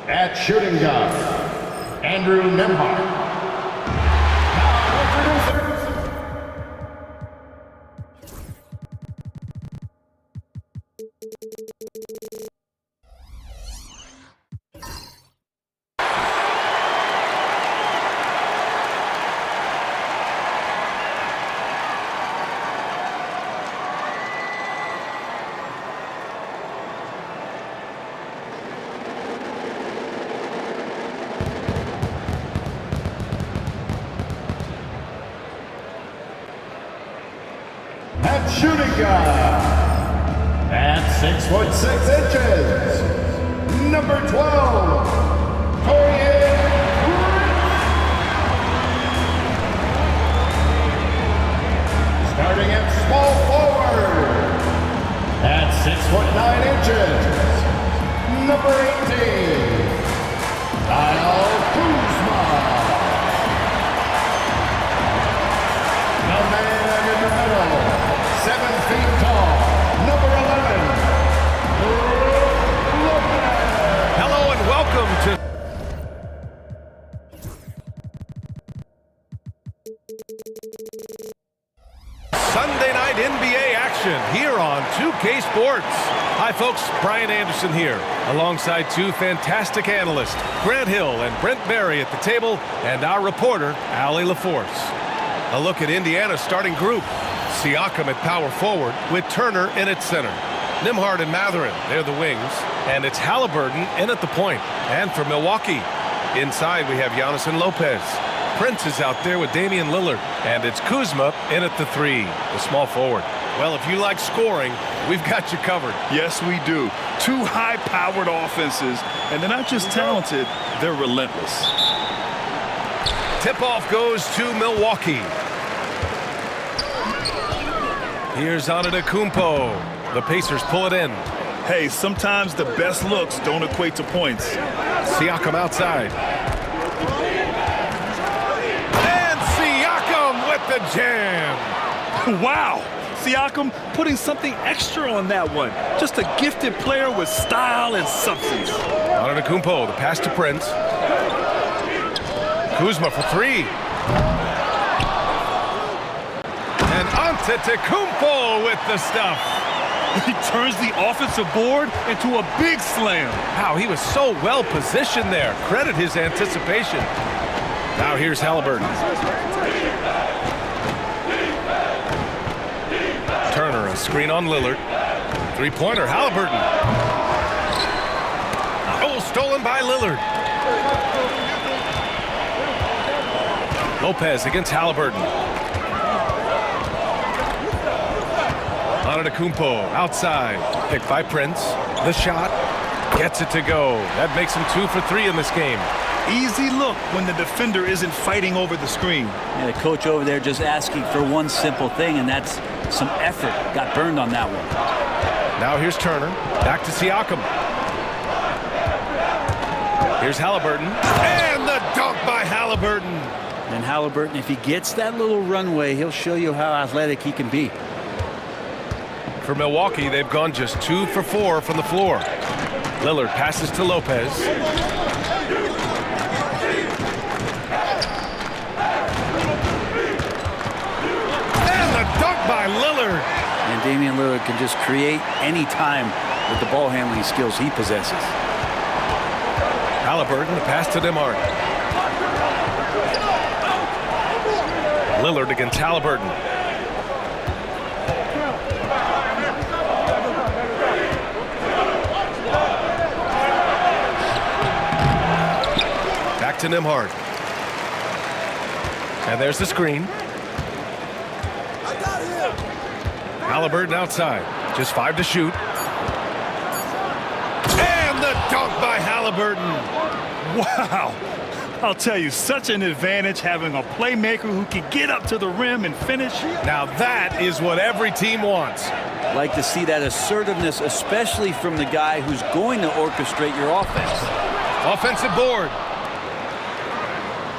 At shooting guard, Andrew Nembhard. At shooting guard, at 6'6" number 12, Torian Prince. Starting at small forward, at 6'9", number 18, Kyle Kuzma. The man in the middle, 7 feet tall, number 11, Lopez. Hello and welcome to Sunday night NBA action here on 2K Sports. Hi folks, Brian Anderson here, alongside two fantastic analysts, Grant Hill and Brent Barry at the table, and our reporter, Allie LaForce. A look at Indiana's starting group. Siakam at power forward with Turner in at center. Nembhard and Mathurin, they're the wings. And it's Halliburton in at the point. And for Milwaukee, inside we have Giannis and Lopez. Prince is out there with Damian Lillard. And it's Kuzma in at the 3, the small forward. Well, if you like scoring, we've got you covered. Yes, we do. Two high-powered offenses, and they're not just talented, they're relentless. Tip-off goes to Milwaukee. Here's Antetokounmpo. The Pacers pull it in. Hey, sometimes the best looks don't equate to points. Siakam outside. And Siakam with the jam. Wow! Siakam putting something extra on that one. Just a gifted player with style and substance. Antetokounmpo, the pass to Prince. Kuzma for 3. And Antetokounmpo with the stuff. He turns the offensive board into a big slam. Wow, he was so well positioned there. Credit his anticipation. Now here's Halliburton. Turner, a screen on Lillard. Three-pointer, Halliburton. Oh, stolen by Lillard. Lopez against Halliburton. Antetokounmpo outside. Picked by Prince. The shot. Gets it to go. That makes him 2 for 3 in this game. Easy look when the defender isn't fighting over the screen. Yeah, the coach over there just asking for one simple thing, and that's some effort. Got burned on that one. Now here's Turner. Back to Siakam. Here's Halliburton. And the dunk by Halliburton. And Halliburton, if he gets that little runway, he'll show you how athletic he can be. For Milwaukee, they've gone just 2 for 4 from the floor. Lillard passes to Lopez. And the dunk by Lillard. And Damian Lillard can just create any time with the ball handling skills he possesses. Halliburton, the pass to Nembhard. Lillard against Halliburton. Back to Nembhard. And there's the screen. Halliburton outside. Just 5 to shoot. And the dunk by Halliburton. Wow! I'll tell you, such an advantage having a playmaker who can get up to the rim and finish. Now that is what every team wants. Like to see that assertiveness, especially from the guy who's going to orchestrate your offense. Offensive board.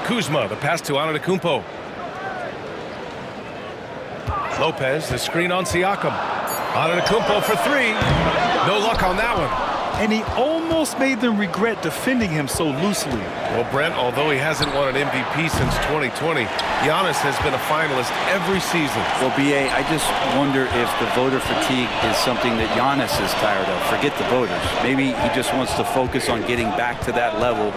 Kuzma, the pass to Antetokounmpo. Lopez, the screen on Siakam. Antetokounmpo for 3. No luck on that one. and he almost made them regret defending him so loosely. Well, Brent, although he hasn't won an MVP since 2020, Giannis has been a finalist every season. Well, B.A., I just wonder if the voter fatigue is something that Giannis is tired of. Forget the voters. Maybe he just wants to focus on getting back to that level.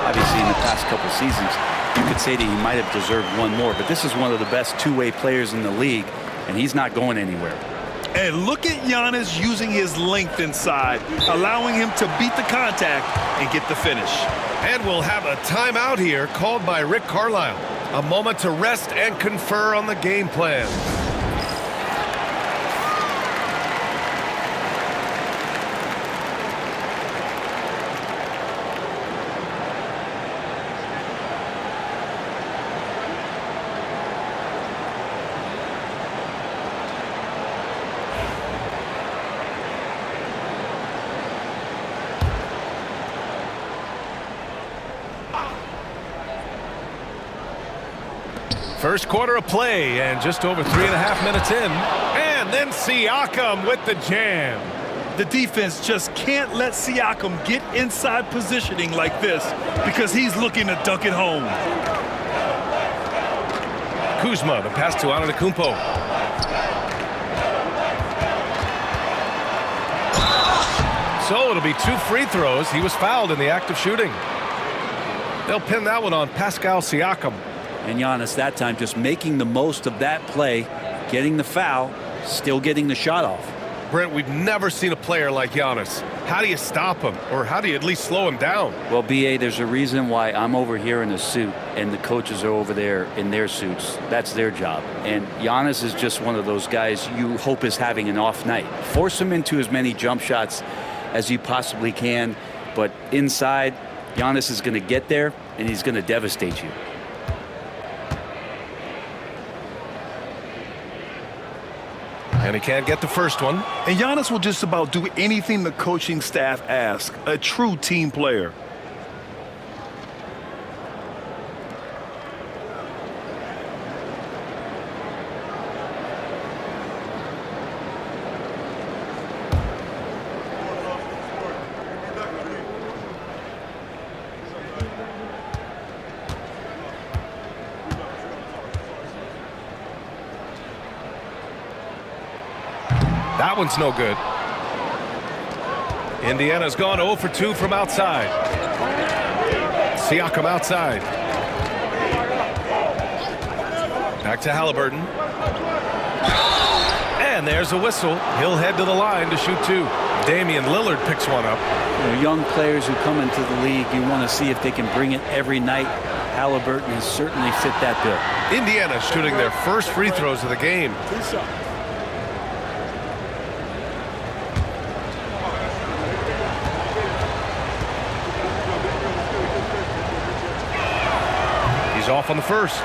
Obviously, in the past couple seasons, you could say that he might have deserved one more, but this is one of the best two-way players in the league, and he's not going anywhere. And look at Giannis using his length inside, allowing him to beat the contact and get the finish. And we'll have a timeout here called by Rick Carlisle. A moment to rest and confer on the game plan. First quarter of play and just over 3.5 minutes in. And then Siakam with the jam. The defense just can't let Siakam get inside positioning like this because he's looking to dunk it home. Kuzma, the pass to Antetokounmpo. So it'll be 2 free throws. He was fouled in the act of shooting. They'll pin that one on Pascal Siakam. And Giannis that time just making the most of that play, getting the foul, still getting the shot off. Brent, we've never seen a player like Giannis. How do you stop him? Or how do you at least slow him down? Well, B.A., there's a reason why I'm over here in a suit and the coaches are over there in their suits. That's their job. And Giannis is just one of those guys you hope is having an off night. Force him into as many jump shots as you possibly can. But inside, Giannis is going to get there and he's going to devastate you. And he can't get the first one. And Giannis will just about do anything the coaching staff asks. A true team player. That one's no good. Indiana's gone 0 for 2 from outside. Siakam outside. Back to Halliburton. And there's a whistle. He'll head to the line to shoot 2. Damian Lillard picks one up. You know, young players who come into the league, you want to see if they can bring it every night. Halliburton has certainly fit that bill. Indiana shooting their first free throws of the game. He's off on the first.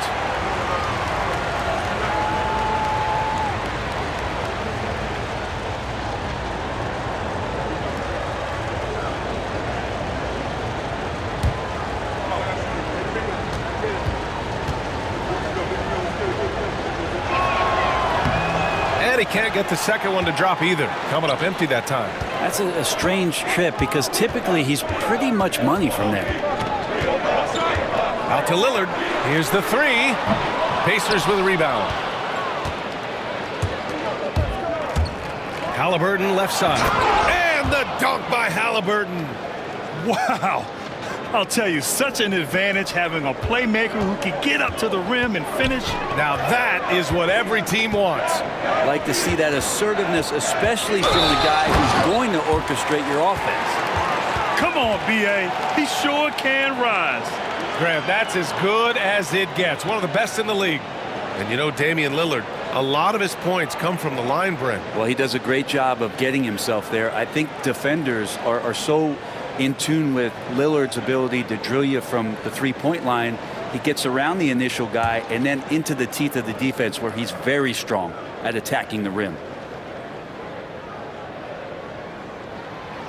And he can't get the second one to drop either. Coming up empty that time. That's a strange trip because typically he's pretty much money from there. Out to Lillard. Here's the 3. Pacers with a rebound. Halliburton left side. And the dunk by Halliburton. Wow. I'll tell you, such an advantage having a playmaker who can get up to the rim and finish. Now that is what every team wants. Like to see that assertiveness, especially from the guy who's going to orchestrate your offense. Come on, B.A. He sure can rise. Grant, that's as good as it gets. One of the best in the league. And you know, Damian Lillard, a lot of his points come from the line, Brent. Well, he does a great job of getting himself there. I think defenders are so in tune with Lillard's ability to drill you from the three-point line. He gets around the initial guy and then into the teeth of the defense where he's very strong at attacking the rim.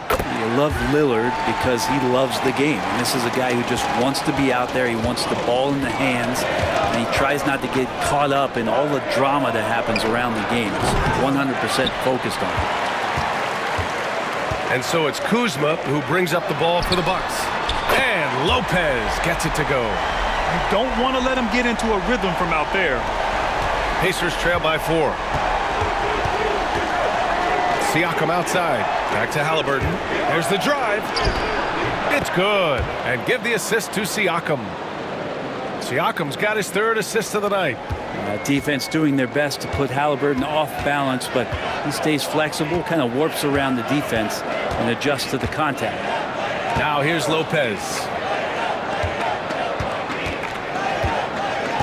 You love Lillard because he loves the game. And this is a guy who just wants to be out there. He wants the ball in the hands. And he tries not to get caught up in all the drama that happens around the game. He's 100% focused on it. And so it's Kuzma who brings up the ball for the Bucks. And Lopez gets it to go. You don't want to let him get into a rhythm from out there. Pacers trail by 4. Siakam outside. Back to Haliburton. There's the drive. It's good. And give the assist to Siakam. Siakam's got his 3rd assist of the night. Defense doing their best to put Haliburton off balance, but he stays flexible, kind of warps around the defense and adjusts to the contact. Now here's Lopez.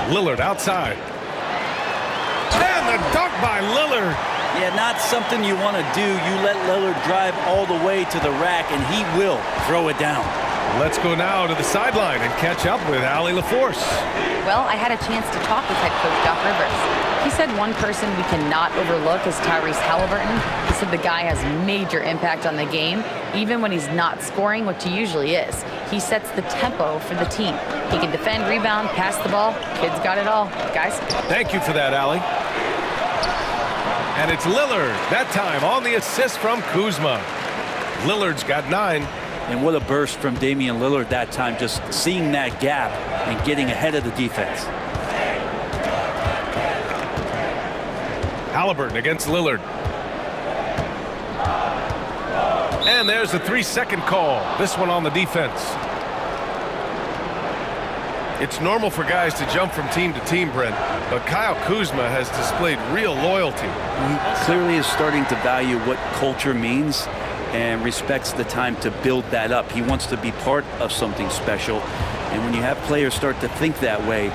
Lillard outside. And the dunk by Lillard. Yeah, not something you want to do. You let Lillard drive all the way to the rack, and he will throw it down. Let's go now to the sideline and catch up with Allie LaForce. Well, I had a chance to talk with head coach Doc Rivers. He said one person we cannot overlook is Tyrese Haliburton. He said the guy has major impact on the game, even when he's not scoring, which he usually is. He sets the tempo for the team. He can defend, rebound, pass the ball. Kid's got it all. Guys? Thank you for that, Allie. And it's Lillard, that time on the assist from Kuzma. Lillard's got 9. And what a burst from Damian Lillard that time, just seeing that gap and getting ahead of the defense. Haliburton against Lillard. And there's a 3-second call. This one on the defense. It's normal for guys to jump from team to team, Brent, but Kyle Kuzma has displayed real loyalty. He clearly is starting to value what culture means and respects the time to build that up. He wants to be part of something special. And when you have players start to think that way,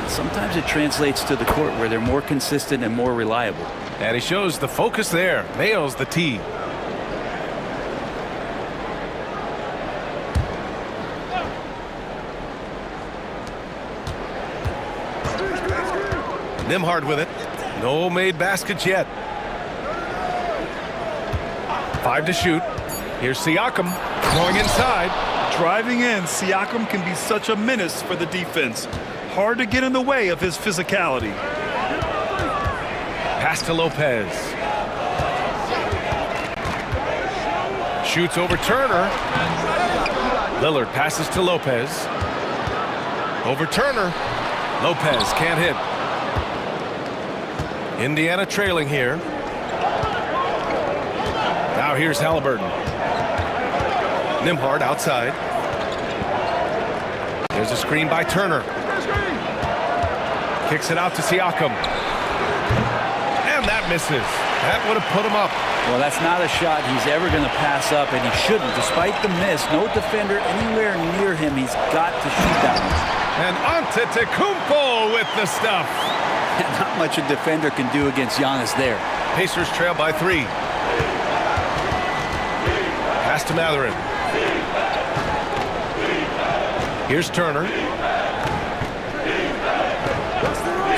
sometimes it translates to the court where they're more consistent and more reliable. And he shows the focus there. Nails the tee. Nembhard with it. No made baskets yet. 5 to shoot. Here's Siakam going inside. Driving in, Siakam can be such a menace for the defense. Hard to get in the way of his physicality. Pass to Lopez. Shoots over Turner. Lillard passes to Lopez. Over Turner. Lopez can't hit. Indiana trailing here. Now here's Haliburton. Nembhard outside. There's a screen by Turner. Kicks it out to Siakam. And that misses. That would have put him up. Well, that's not a shot he's ever going to pass up, and he shouldn't. Despite the miss, no defender anywhere near him. He's got to shoot that one. And Antetokounmpo with the stuff. Not much a defender can do against Giannis there. Pacers trail by 3. Pass to Mathurin. Here's Turner.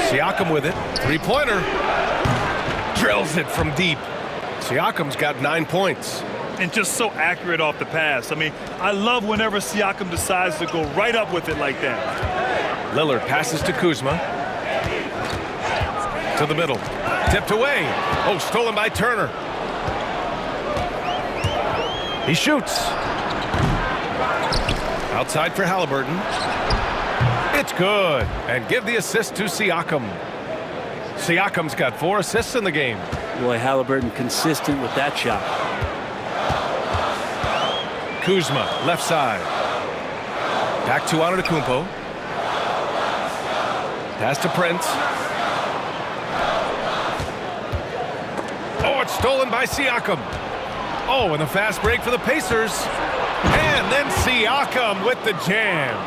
Siakam with it. 3-pointer. Drills it from deep. Siakam's got 9 points. And just so accurate off the pass. I mean, I love whenever Siakam decides to go right up with it like that. Lillard passes to Kuzma. To the middle. Tipped away. Oh, stolen by Turner. He shoots. Outside for Haliburton. It's good. And give the assist to Siakam. Siakam's got 4 assists in the game. Boy, Haliburton consistent with that shot. Kuzma, left side. Back to Antetokounmpo. Pass to Prince. Oh, it's stolen by Siakam. Oh, and the fast break for the Pacers. And then Siakam with the jam.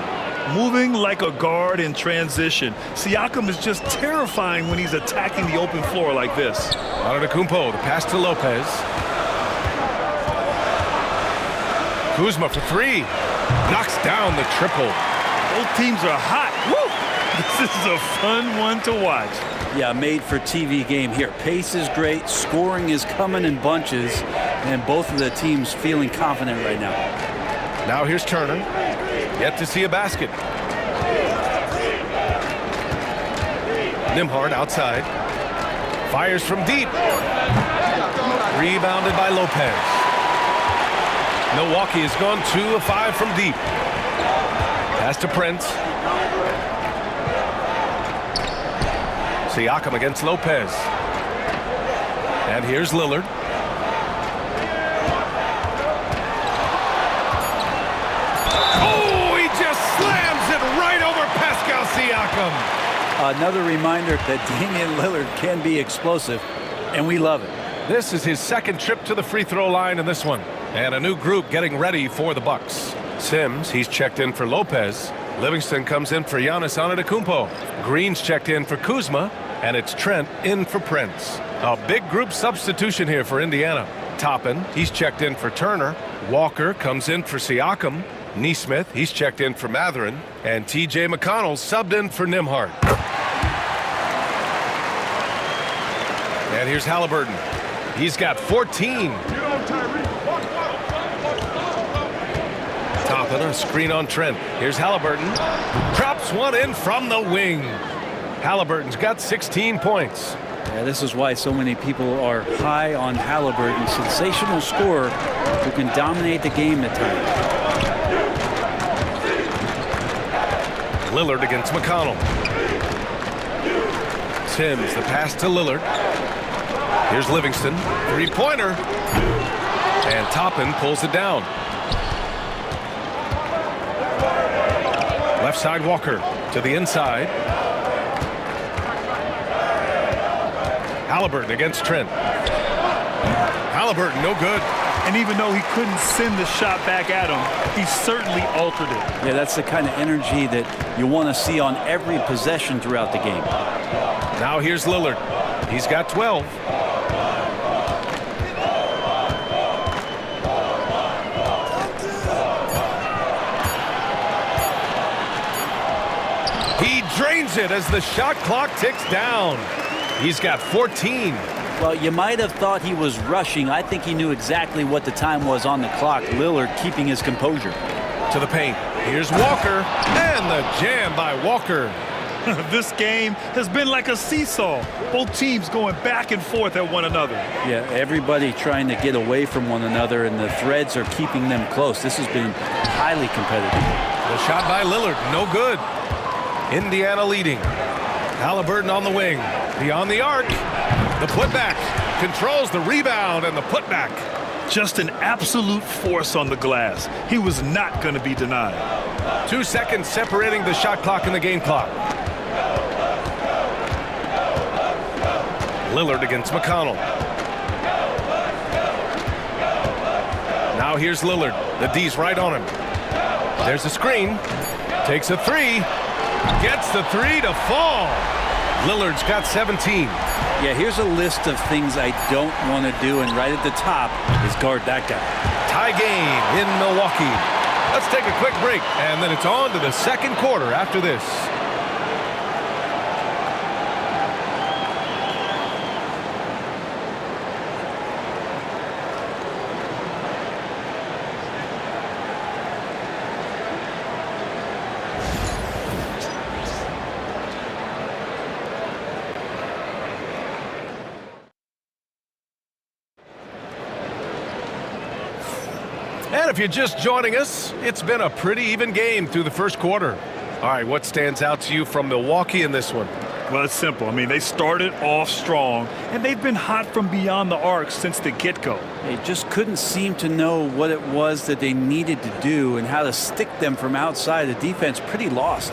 Moving like a guard in transition. Siakam is just terrifying when he's attacking the open floor like this. Antetokounmpo, the pass to Lopez. Kuzma for 3. Knocks down the triple. Both teams are hot. Woo! This is a fun one to watch. Yeah, made for TV game here. Pace is great. Scoring is coming in bunches. And both of the teams feeling confident right now. Now here's Turner. Yet to see a basket. Nembhard outside. Fires from deep. Rebounded by Lopez. Milwaukee has gone 2 of 5 from deep. Pass to Prince. Siakam against Lopez. And here's Lillard. Oh, he just slams it right over Pascal Siakam. Another reminder that Damian Lillard can be explosive, and we love it. This is his second trip to the free throw line in this one. And a new group getting ready for the Bucks. Sims, he's checked in for Lopez. Livingston comes in for Giannis Antetokounmpo. Green's checked in for Kuzma. And it's Trent in for Prince. A big group substitution here for Indiana. Toppin, he's checked in for Turner. Walker comes in for Siakam. Nesmith, he's checked in for Mathurin. And T.J. McConnell subbed in for Nembhard. And here's Halliburton. He's got 14. Toppin, a screen on Trent. Here's Halliburton. Drops one in from the wing. Halliburton's got 16 points. Yeah, this is why so many people are high on Halliburton. Sensational scorer who can dominate the game at times. Lillard against McConnell. Sims, the pass to Lillard. Here's Livingston. Three-pointer. And Toppin pulls it down. Left side Walker to the inside. Halliburton against Trent. Halliburton, no good. And even though he couldn't send the shot back at him, he certainly altered it. Yeah, that's the kind of energy that you want to see on every possession throughout the game. Now here's Lillard. He's got 12. He drains it as the shot clock ticks down. He's got 14. Well, you might have thought he was rushing. I think he knew exactly what the time was on the clock. Lillard keeping his composure. To the paint. Here's Walker. And the jam by Walker. This game has been like a seesaw. Both teams going back and forth at one another. Yeah, everybody trying to get away from one another, and the threads are keeping them close. This has been highly competitive. The shot by Lillard, no good. Indiana leading. Halliburton on the wing. Beyond the arc. The putback. Controls the rebound and the putback. Just an absolute force on the glass. He was not going to be denied. 2 seconds separating the shot clock and the game clock. Lillard against McConnell. Now here's Lillard. The D's right on him. There's a screen. Takes a three. Gets the three to fall. Lillard's got 17. Yeah, here's a list of things I don't want to do, and right at the top is guard that guy. Tie game in Milwaukee. Let's take a quick break, and then it's on to the second quarter after this. And if you're just joining us, it's been a pretty even game through the first quarter. All right, what stands out to you from Milwaukee in this one? Well, it's simple. I mean, they started off strong, and they've been hot from beyond the arc since the get-go. They just couldn't seem to know what it was that they needed to do and how to stick them from outside. The defense pretty lost.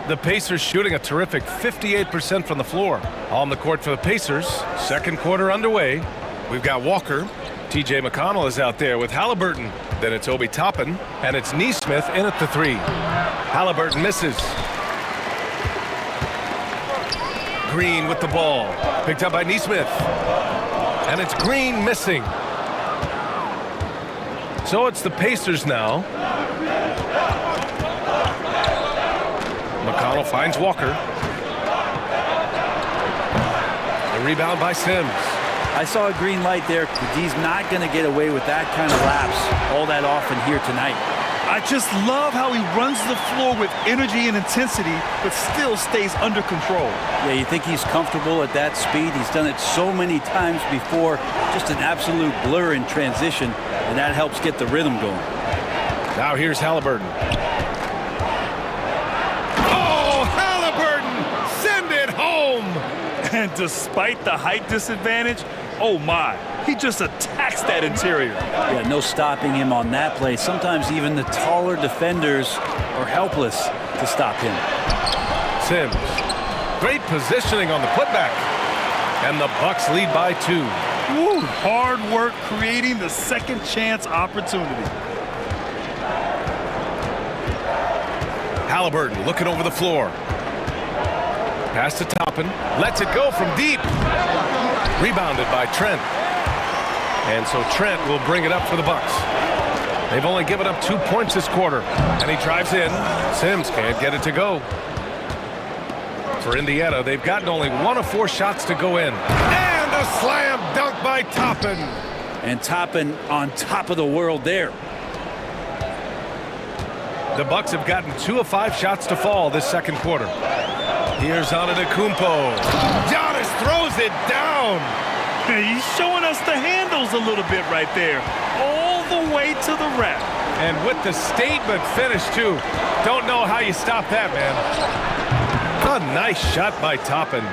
The Pacers shooting a terrific 58% from the floor. On the court for the Pacers, second quarter underway. We've got Walker. T.J. McConnell is out there with Halliburton. Then it's Obi Toppin, and it's Nesmith in at the three. Halliburton misses. Green with the ball. Picked up by Nesmith. And it's Green missing. So it's the Pacers now. McConnell finds Walker. The rebound by Sims. I saw a green light there. The D's not going to get away with that kind of lapse all that often here tonight. I just love how he runs the floor with energy and intensity, but still stays under control. Yeah, you think he's comfortable at that speed? He's done it so many times before. Just an absolute blur in transition, and that helps get the rhythm going. Now here's Halliburton. Oh, Halliburton! Send it home! And despite the height disadvantage, oh my, he just attacks that interior. Yeah, no stopping him on that play. Sometimes even the taller defenders are helpless to stop him. Sims. Great positioning on the putback. And the Bucks lead by 2. Woo, hard work creating the second chance opportunity. Halliburton looking over the floor. Pass to Toppin. Lets it go from deep. Rebounded by Trent. And so Trent will bring it up for the Bucks. They've only given up 2 points this quarter. And he drives in. Sims can't get it to go. For Indiana, they've gotten only 1 of 4 shots to go in. And a slam dunk by Toppin. And Toppin on top of the world there. The Bucks have gotten 2 of 5 shots to fall this second quarter. Here's Antetokounmpo. Giannis throws it down. He's showing us the handles a little bit right there, all the way to the rack. And with the statement finish, too. Don't know how you stop that, man. A nice shot by Toppin.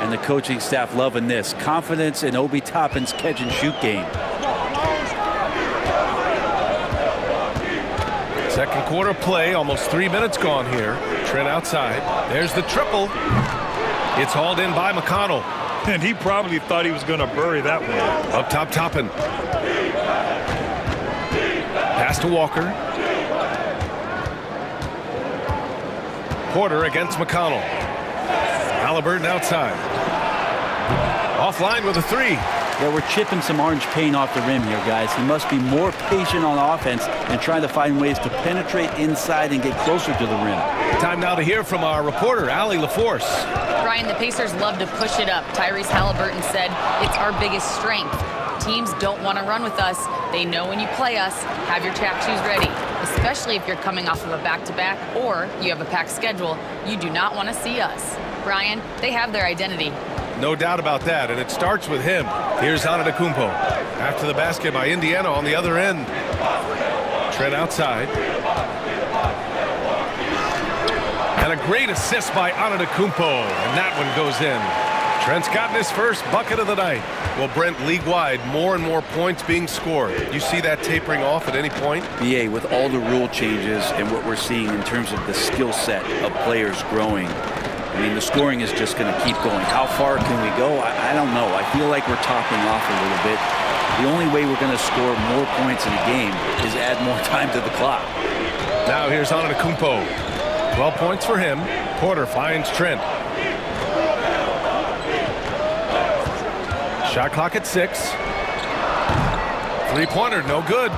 And the coaching staff loving this. Confidence in Obi Toppin's catch-and-shoot game. Second quarter play, almost 3 minutes gone here. Trent outside. There's the triple. It's hauled in by McConnell. And he probably thought he was going to bury that one. Up top, Toppin. Pass to Walker. Porter against McConnell. Halliburton outside. Offline with a 3. Yeah, we're chipping some orange paint off the rim here, guys. He must be more patient on offense and trying to find ways to penetrate inside and get closer to the rim. Time now to hear from our reporter, Allie LaForce. Brian, the Pacers love to push it up. Tyrese Halliburton said it's our biggest strength. Teams don't want to run with us. They know when you play us, have your track shoes ready, especially if you're coming off of a back-to-back or you have a packed schedule. You do not want to see us. Brian, they have their identity. No doubt about that, and it starts with him. Here's Antetokounmpo. After the basket by Indiana on the other end. Trent outside. And a great assist by Antetokounmpo, and that one goes in. Trent's gotten his first bucket of the night. Well, Brent, league-wide, more and more points being scored. You see that tapering off at any point? BA, with all the rule changes and what we're seeing in terms of the skill set of players growing, I mean, the scoring is just going to keep going. How far can we go? I don't know. I feel like we're topping off a little bit. The only way we're going to score more points in a game is add more time to the clock. Now here's Antetokounmpo. 12 points for him. Porter finds Trent. Shot clock at 6. Three-pointer, no good.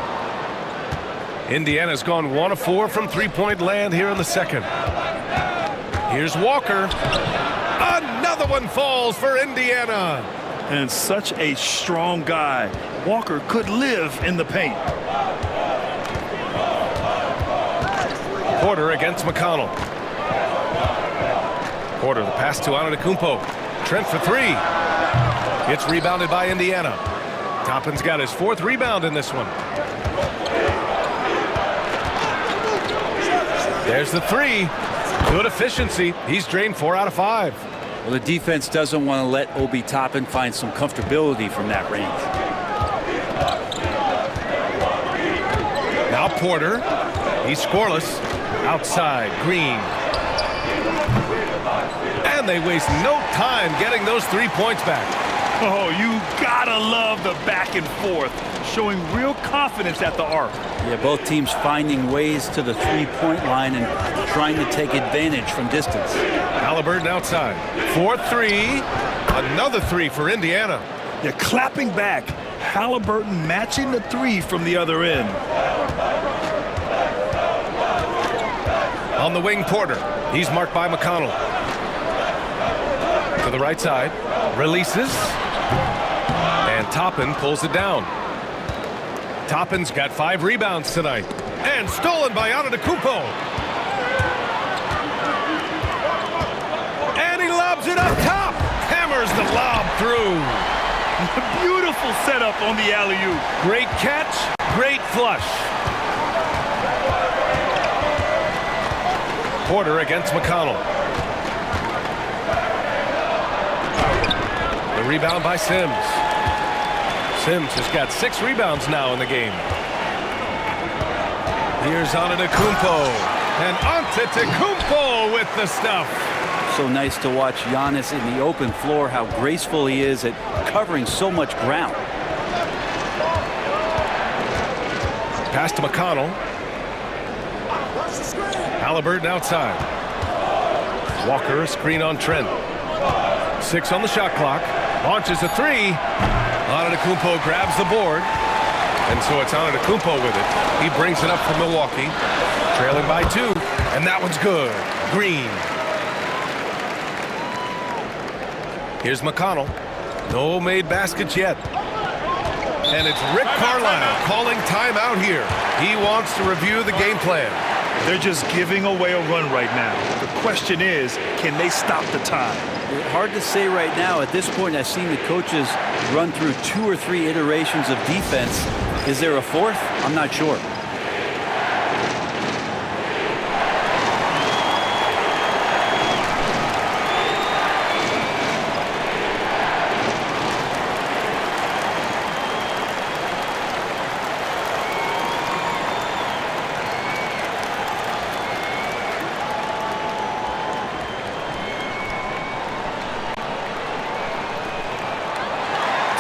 Indiana's gone 1 of 4 from three-point land here in the second. Here's Walker. Another one falls for Indiana. And such a strong guy. Walker could live in the paint. Porter against McConnell. Porter, the pass to Antetokounmpo. Trent for 3. It's rebounded by Indiana. Toppin's got his 4th rebound in this one. There's the 3. Good efficiency. He's drained 4 out of 5. Well, the defense doesn't want to let Obi Toppin find some comfortability from that range. Now Porter. He's scoreless. Outside, Green. And they waste no time getting those 3 points back. Oh, you gotta love the back and forth, showing real confidence at the arc. Yeah, both teams finding ways to the three-point line and trying to take advantage from distance. Halliburton outside. 4-3. Another 3 for Indiana. They're clapping back. Halliburton matching the 3 from the other end. On the wing, Porter. He's marked by McConnell. To the right side. Releases. And Toppin pulls it down. Toppin's got 5 rebounds tonight. And stolen by Antetokounmpo. And he lobs it up top. Hammers the lob through. Beautiful setup on the alley-oop. Great catch, great flush. Porter against McConnell. The rebound by Sims. Sims has got 6 rebounds now in the game. Here's Antetokounmpo. And Antetokounmpo with the stuff. So nice to watch Giannis in the open floor, how graceful he is at covering so much ground. Pass to McConnell. Haliburton outside. Walker, a screen on Trent. 6 on the shot clock. Launches a 3. Antetokounmpo grabs the board. And so it's Antetokounmpo with it. He brings it up for Milwaukee. Trailing by 2. And that one's good. Green. Here's McConnell. No made baskets yet. And it's Rick Carlisle calling timeout here. He wants to review the game plan. They're just giving away a run right now. The question is, can they stop the time? Hard to say right now. At this point, I've seen the coaches run through 2 or 3 iterations of defense. Is there a 4th? I'm not sure.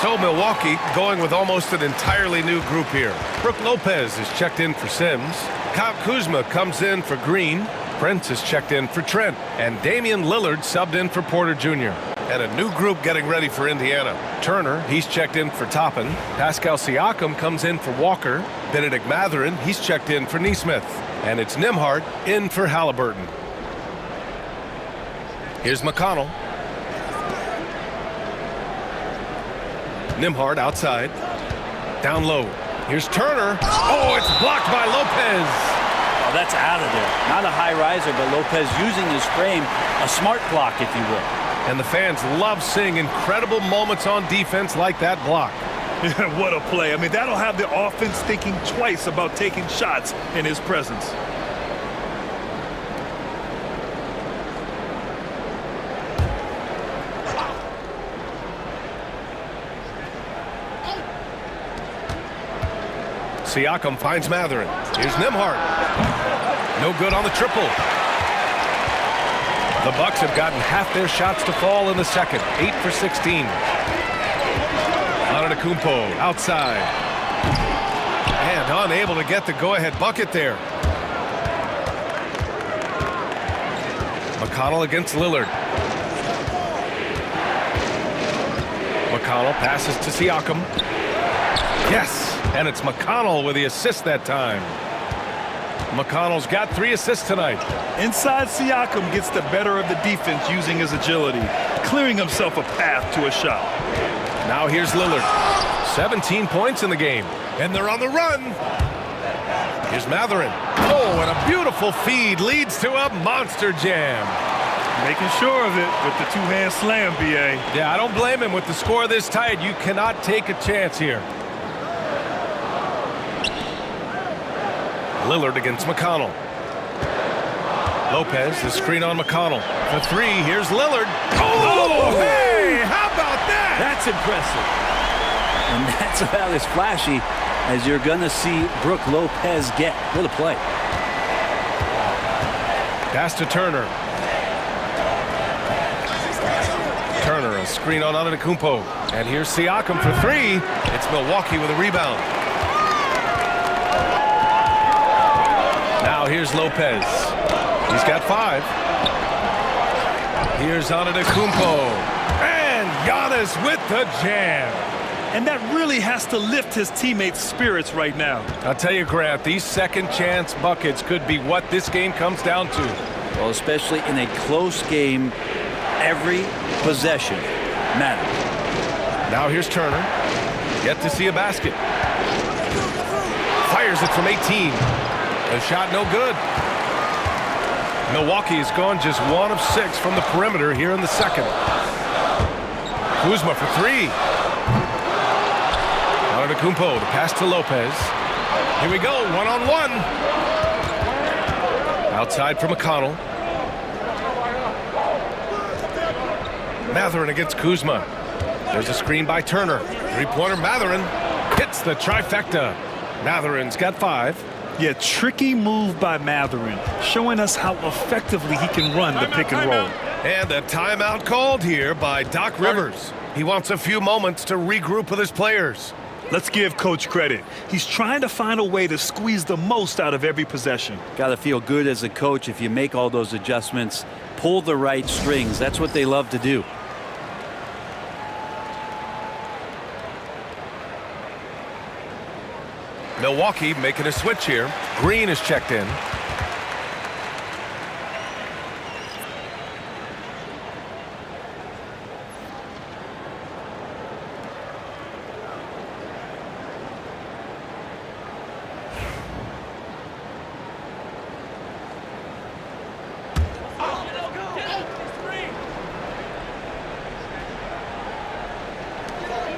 So Milwaukee going with almost an entirely new group here. Brook Lopez is checked in for Sims. Kyle Kuzma comes in for Green. Prince is checked in for Trent. And Damian Lillard subbed in for Porter Jr. And a new group getting ready for Indiana. Turner, he's checked in for Toppin. Pascal Siakam comes in for Walker. Benedict Mathurin, he's checked in for Nesmith. And it's Nembhard in for Haliburton. Here's McConnell. Nembhard outside. Down low. Here's Turner. Oh, it's blocked by Lopez. Oh, that's out of there. Not a high riser, but Lopez using his frame. A smart block, if you will. And the fans love seeing incredible moments on defense like that block. What a play. I mean, that'll have the offense thinking twice about taking shots in his presence. Siakam finds Mathurin. Here's Nembhard. No good on the triple. The Bucks have gotten half their shots to fall in the second. 8 for 16. Antetokounmpo outside. And unable to get the go-ahead bucket there. McConnell against Lillard. McConnell passes to Siakam. Yes! And it's McConnell with the assist that time. McConnell's got 3 assists tonight. Inside Siakam gets the better of the defense using his agility, clearing himself a path to a shot. Now here's Lillard. 17 points in the game. And they're on the run. Here's Mathurin. Oh, and a beautiful feed leads to a monster jam. Making sure of it with the 2-hand slam, B.A. Yeah, I don't blame him. With the score this tight, you cannot take a chance here. Lillard against McConnell. Lopez, the screen on McConnell. For 3, here's Lillard. Oh, hey, how about that? That's impressive. And that's about as flashy as you're going to see Brook Lopez get. What a play. Pass to Turner. Turner, a screen on Antetokounmpo. And here's Siakam for 3. It's Milwaukee with a rebound. Now here's Lopez. He's got 5. Here's Antetokounmpo. And Giannis with the jam. And that really has to lift his teammates' spirits right now. I'll tell you, Grant, these second chance buckets could be what this game comes down to. Well, especially in a close game, every possession matters. Now here's Turner. Yet to see a basket. Fires it from 18. The shot no good. Milwaukee has gone just 1 of 6 from the perimeter here in the second. Kuzma for 3. Antetokounmpo, the pass to Lopez. Here we go, one-on-one. Outside for McConnell. Mathurin against Kuzma. There's a screen by Turner. Three-pointer Mathurin hits the trifecta. Mathurin's got 5. Yeah, tricky move by Mathurin, showing us how effectively he can run the pick and roll. And a timeout called here by Doc Rivers. He wants a few moments to regroup with his players. Let's give Coach credit. He's trying to find a way to squeeze the most out of every possession. Got to feel good as a coach if you make all those adjustments, pull the right strings. That's what they love to do. Milwaukee making a switch here. Green is checked in.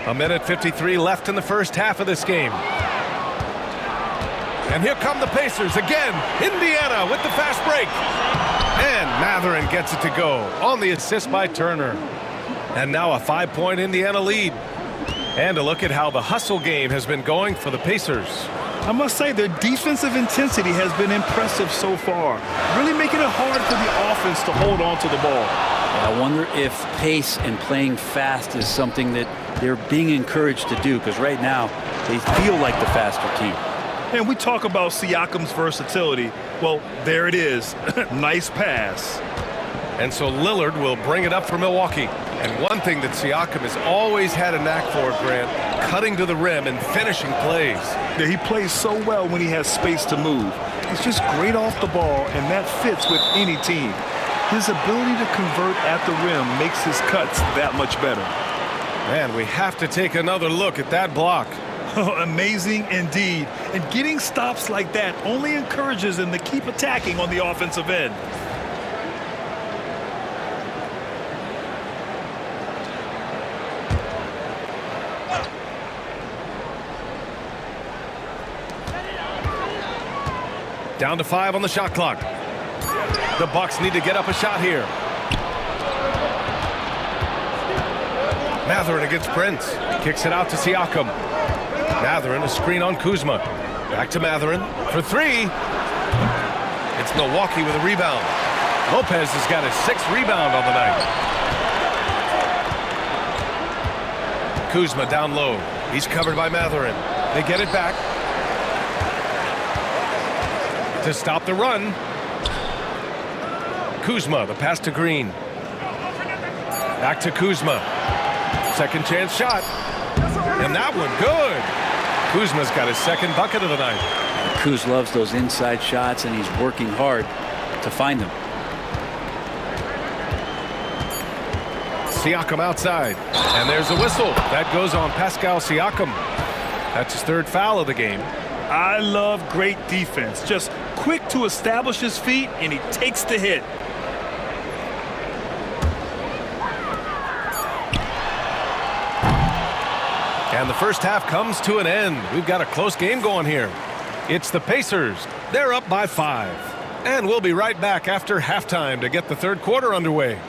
A minute 53 left in the first half of this game. And here come the Pacers again. Indiana with the fast break. And Mathurin gets it to go on the assist by Turner. And now a 5-point Indiana lead. And a look at how the hustle game has been going for the Pacers. I must say their defensive intensity has been impressive so far, really making it hard for the offense to hold on to the ball. I wonder if pace and playing fast is something that they're being encouraged to do, because right now they feel like the faster team. And we talk about Siakam's versatility. Well, there it is. Nice pass. And so Lillard will bring it up for Milwaukee. And one thing that Siakam has always had a knack for, Grant, cutting to the rim and finishing plays. Yeah, he plays so well when he has space to move. He's just great off the ball, and that fits with any team. His ability to convert at the rim makes his cuts that much better. Man, we have to take another look at that block. Amazing indeed. And getting stops like that only encourages them to keep attacking on the offensive end. Down to 5 on the shot clock. The Bucks need to get up a shot here. Mathurin against Prince. Kicks it out to Siakam. Mathurin, a screen on Kuzma. Back to Mathurin for 3. It's Milwaukee with a rebound. Lopez has got his 6th rebound on the night. Kuzma down low. He's covered by Mathurin. They get it back. To stop the run. Kuzma, the pass to Green. Back to Kuzma. Second chance shot. And that one good. Kuzma's got his 2nd bucket of the night. Kuz loves those inside shots, and he's working hard to find them. Siakam outside. And there's a whistle. That goes on Pascal Siakam. That's his 3rd foul of the game. I love great defense. Just quick to establish his feet, and he takes the hit. And the first half comes to an end. We've got a close game going here. It's the Pacers. They're up by 5. And we'll be right back after halftime to get the 3rd quarter underway.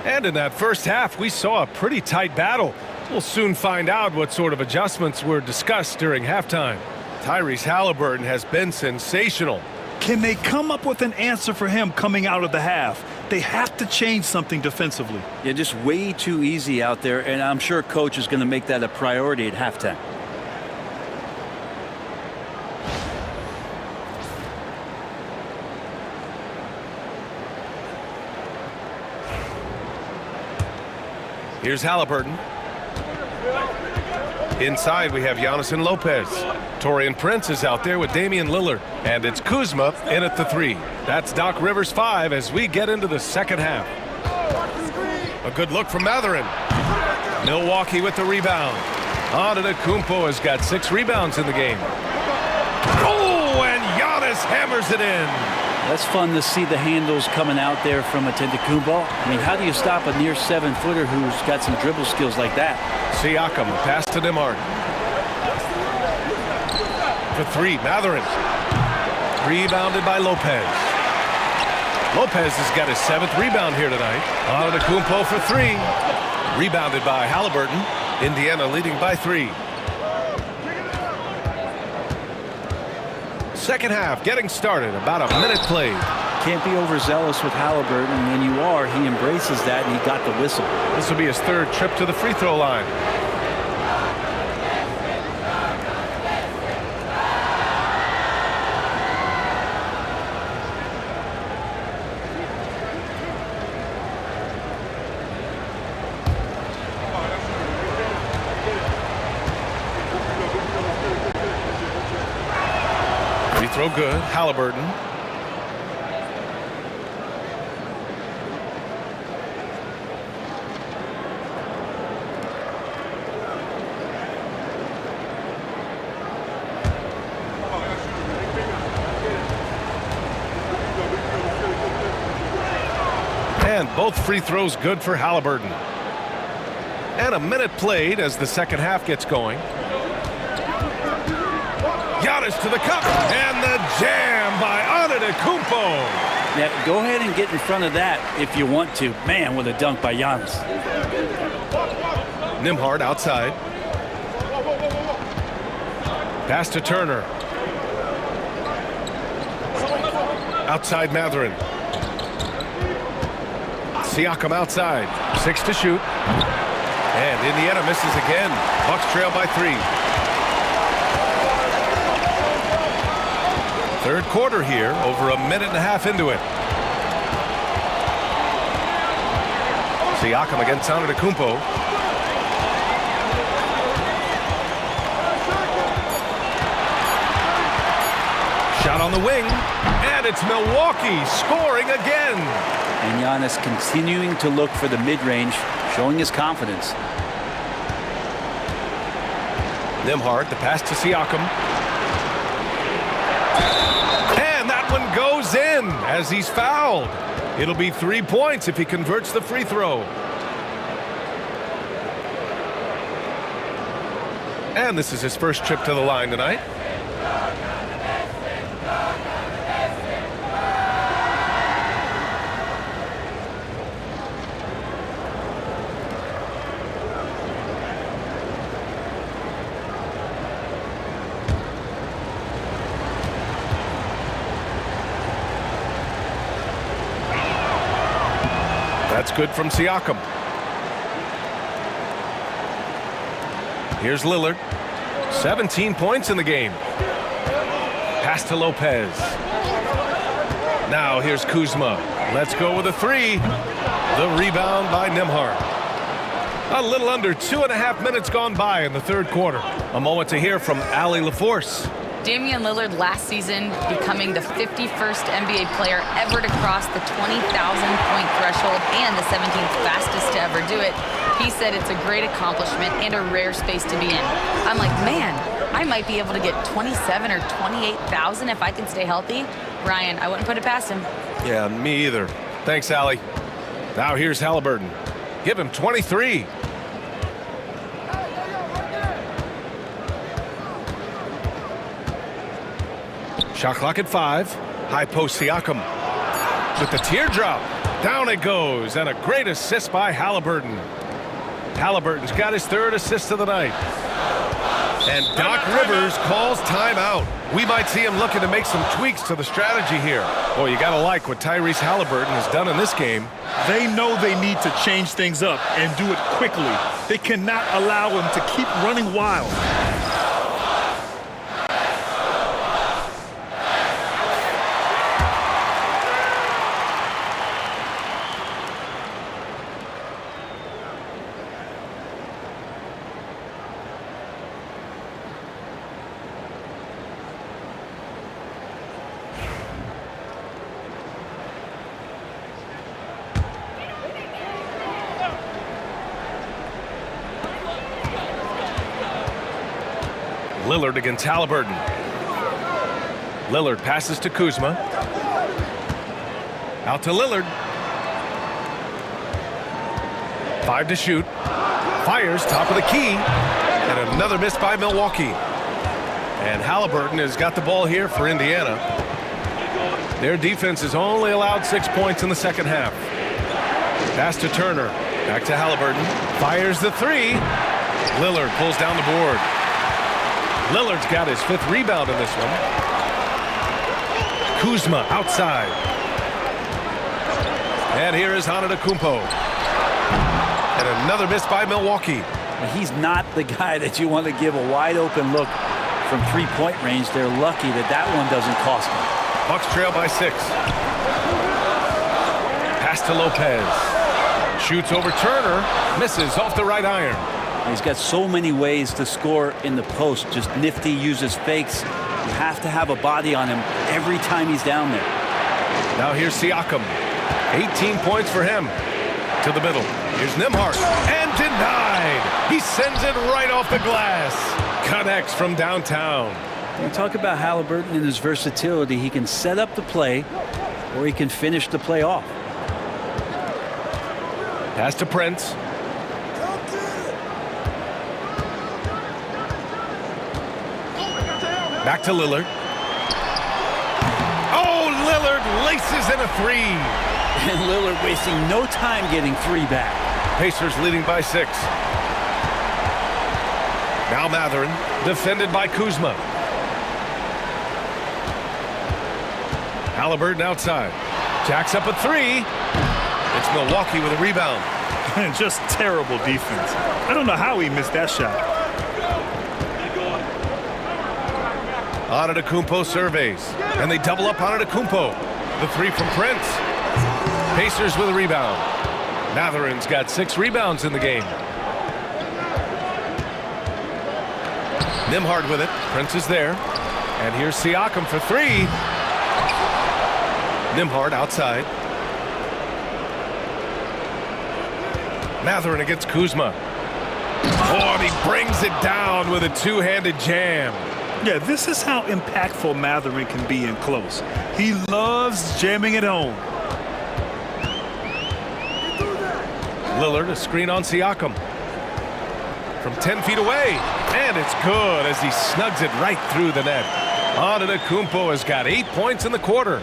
And in that first half, we saw a pretty tight battle. We'll soon find out what sort of adjustments were discussed during halftime. Tyrese Halliburton has been sensational. Can they come up with an answer for him coming out of the half? They have to change something defensively. Yeah, just way too easy out there, and I'm sure coach is going to make that a priority at halftime. Here's Halliburton. Inside, we have Giannis and Lopez. Taurean Prince is out there with Damian Lillard. And it's Kuzma in at the 3. That's Doc Rivers 5 as we get into the second half. A good look from Mathurin. Milwaukee with the rebound. Antetokounmpo has got 6 rebounds in the game. Oh, and Giannis hammers it in. That's fun to see the handles coming out there from Antetokounmpo. I mean, how do you stop a near 7-footer who's got some dribble skills like that? Siakam, pass to Nembhard. For 3, Mathurin. Rebounded by Lopez. Lopez has got his 7th rebound here tonight. Antetokounmpo for 3. Rebounded by Halliburton. Indiana leading by 3. Second half getting started. About a minute played. Can't be overzealous with Halliburton. When you are, he embraces that, and he got the whistle. This will be his 3rd trip to the free throw line. Free throw good. Halliburton. And both free throws good for Halliburton. And a minute played as the second half gets going. Giannis to the cup, and the jam by Antetokounmpo. Yeah, go ahead and get in front of that if you want to. Man, with a dunk by Giannis. Nembhard outside. Pass to Turner. Outside Mathurin. Siakam outside. 6 to shoot. And Indiana misses again. Bucks trail by 3. Third quarter here, over a minute and a half into it. Siakam against Antetokounmpo. Shot on the wing, and it's Milwaukee scoring again. And Giannis continuing to look for the mid-range, showing his confidence. Nembhard, the pass to Siakam. One goes in as he's fouled. It'll be 3 points if he converts the free throw. And this is his first trip to the line tonight. That's good from Siakam. Here's Lillard. 17 points in the game. Pass to Lopez. Now here's Kuzma. Let's go with a 3. The rebound by Nembhard. A little under 2.5 minutes gone by in the third quarter. A moment to hear from Allie LaForce. Damian Lillard last season becoming the 51st NBA player ever to cross the 20,000-point threshold and the 17th fastest to ever do it. He said it's a great accomplishment and a rare space to be in. I'm like, man, I might be able to get 27 or 28,000 if I can stay healthy. Ryan, I wouldn't put it past him. Yeah, me either. Thanks, Allie. Now here's Halliburton. Give him 23. Shot clock at 5. High post Siakam with the teardrop. Down it goes, and a great assist by Halliburton. Halliburton's got his 3rd assist of the night. And Doc Rivers calls timeout. We might see him looking to make some tweaks to the strategy here. Boy, you got to like what Tyrese Halliburton has done in this game. They know they need to change things up and do it quickly. They cannot allow him to keep running wild. Lillard against Halliburton. Lillard passes to Kuzma. Out to Lillard. 5 to shoot. Fires top of the key. And another miss by Milwaukee. And Halliburton has got the ball here for Indiana. Their defense has only allowed 6 points in the second half. Pass to Turner. Back to Halliburton. Fires the 3. Lillard pulls down the board. Lillard's got his 5th rebound in this one. Kuzma outside. And here is Antetokounmpo. And another miss by Milwaukee. He's not the guy that you want to give a wide open look from three-point range. They're lucky that that one doesn't cost them. Bucks trail by 6. Pass to Lopez. Shoots over Turner. Misses off the right iron. He's got so many ways to score in the post. Just nifty, uses fakes. You have to have a body on him every time he's down there. Now here's Siakam. 18 points for him. To the middle. Here's Nembhard. And denied. He sends it right off the glass. Connects from downtown. We talk about Halliburton and his versatility. He can set up the play or he can finish the play off. Pass to Prince. Back to Lillard. Oh, Lillard laces in a 3. And Lillard wasting no time getting 3 back. Pacers leading by 6. Now Mathurin, defended by Kuzma. Halliburton outside. Jacks up a 3. It's Milwaukee with a rebound. And just terrible defense. I don't know how he missed that shot. Antetokounmpo surveys, and they double up Antetokounmpo. The 3 from Prince. Pacers with a rebound. Mathurin's got 6 rebounds in the game. Nembhard with it. Prince is there. And here's Siakam for 3. Nembhard outside. Mathurin against Kuzma. Oh, and he brings it down with a 2-handed jam. Yeah, this is how impactful Mathurin can be in close. He loves jamming it home. Lillard, a screen on Siakam. From 10 feet away. And it's good as he snugs it right through the net. Antetokounmpo has got 8 points in the quarter.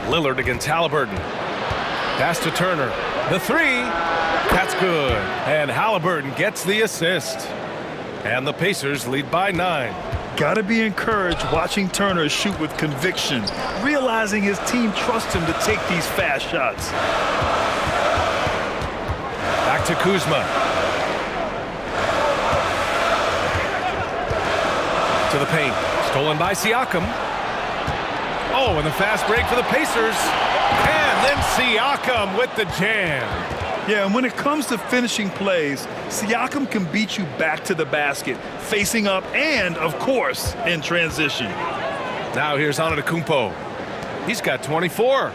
Lillard against Halliburton. Pass to Turner. The 3. That's good. And Halliburton gets the assist. And the Pacers lead by 9. Gotta be encouraged watching Turner shoot with conviction, realizing his team trusts him to take these fast shots. Back to Kuzma. To the paint. Stolen by Siakam. Oh, and the fast break for the Pacers. And then Siakam with the jam. Yeah, and when it comes to finishing plays, Siakam can beat you back to the basket, facing up and, of course, in transition. Now here's Antetokounmpo. He's got 24.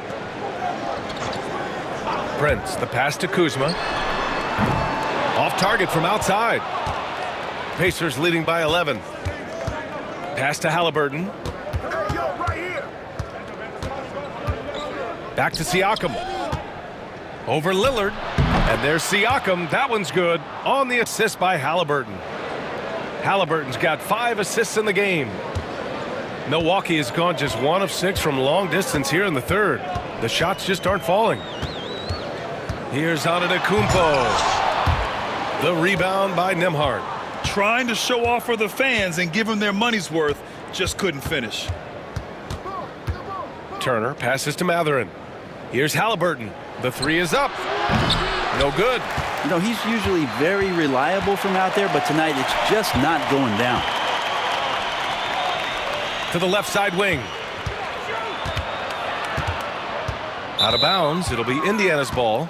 Prince, the pass to Kuzma. Off target from outside. Pacers leading by 11. Pass to Halliburton. Back to Siakam. Over Lillard. And there's Siakam. That one's good. On the assist by Halliburton. Halliburton's got 5 assists in the game. Milwaukee has gone just 1 of 6 from long distance here in the third. The shots just aren't falling. Here's Antetokounmpo. The rebound by Nembhard. Trying to show off for the fans and give them their money's worth, just couldn't finish. Turner passes to Mathurin. Here's Halliburton. The three is up. No good. You know, he's usually very reliable from out there, but tonight it's just not going down. To the left side wing. Out of bounds. It'll be Indiana's ball.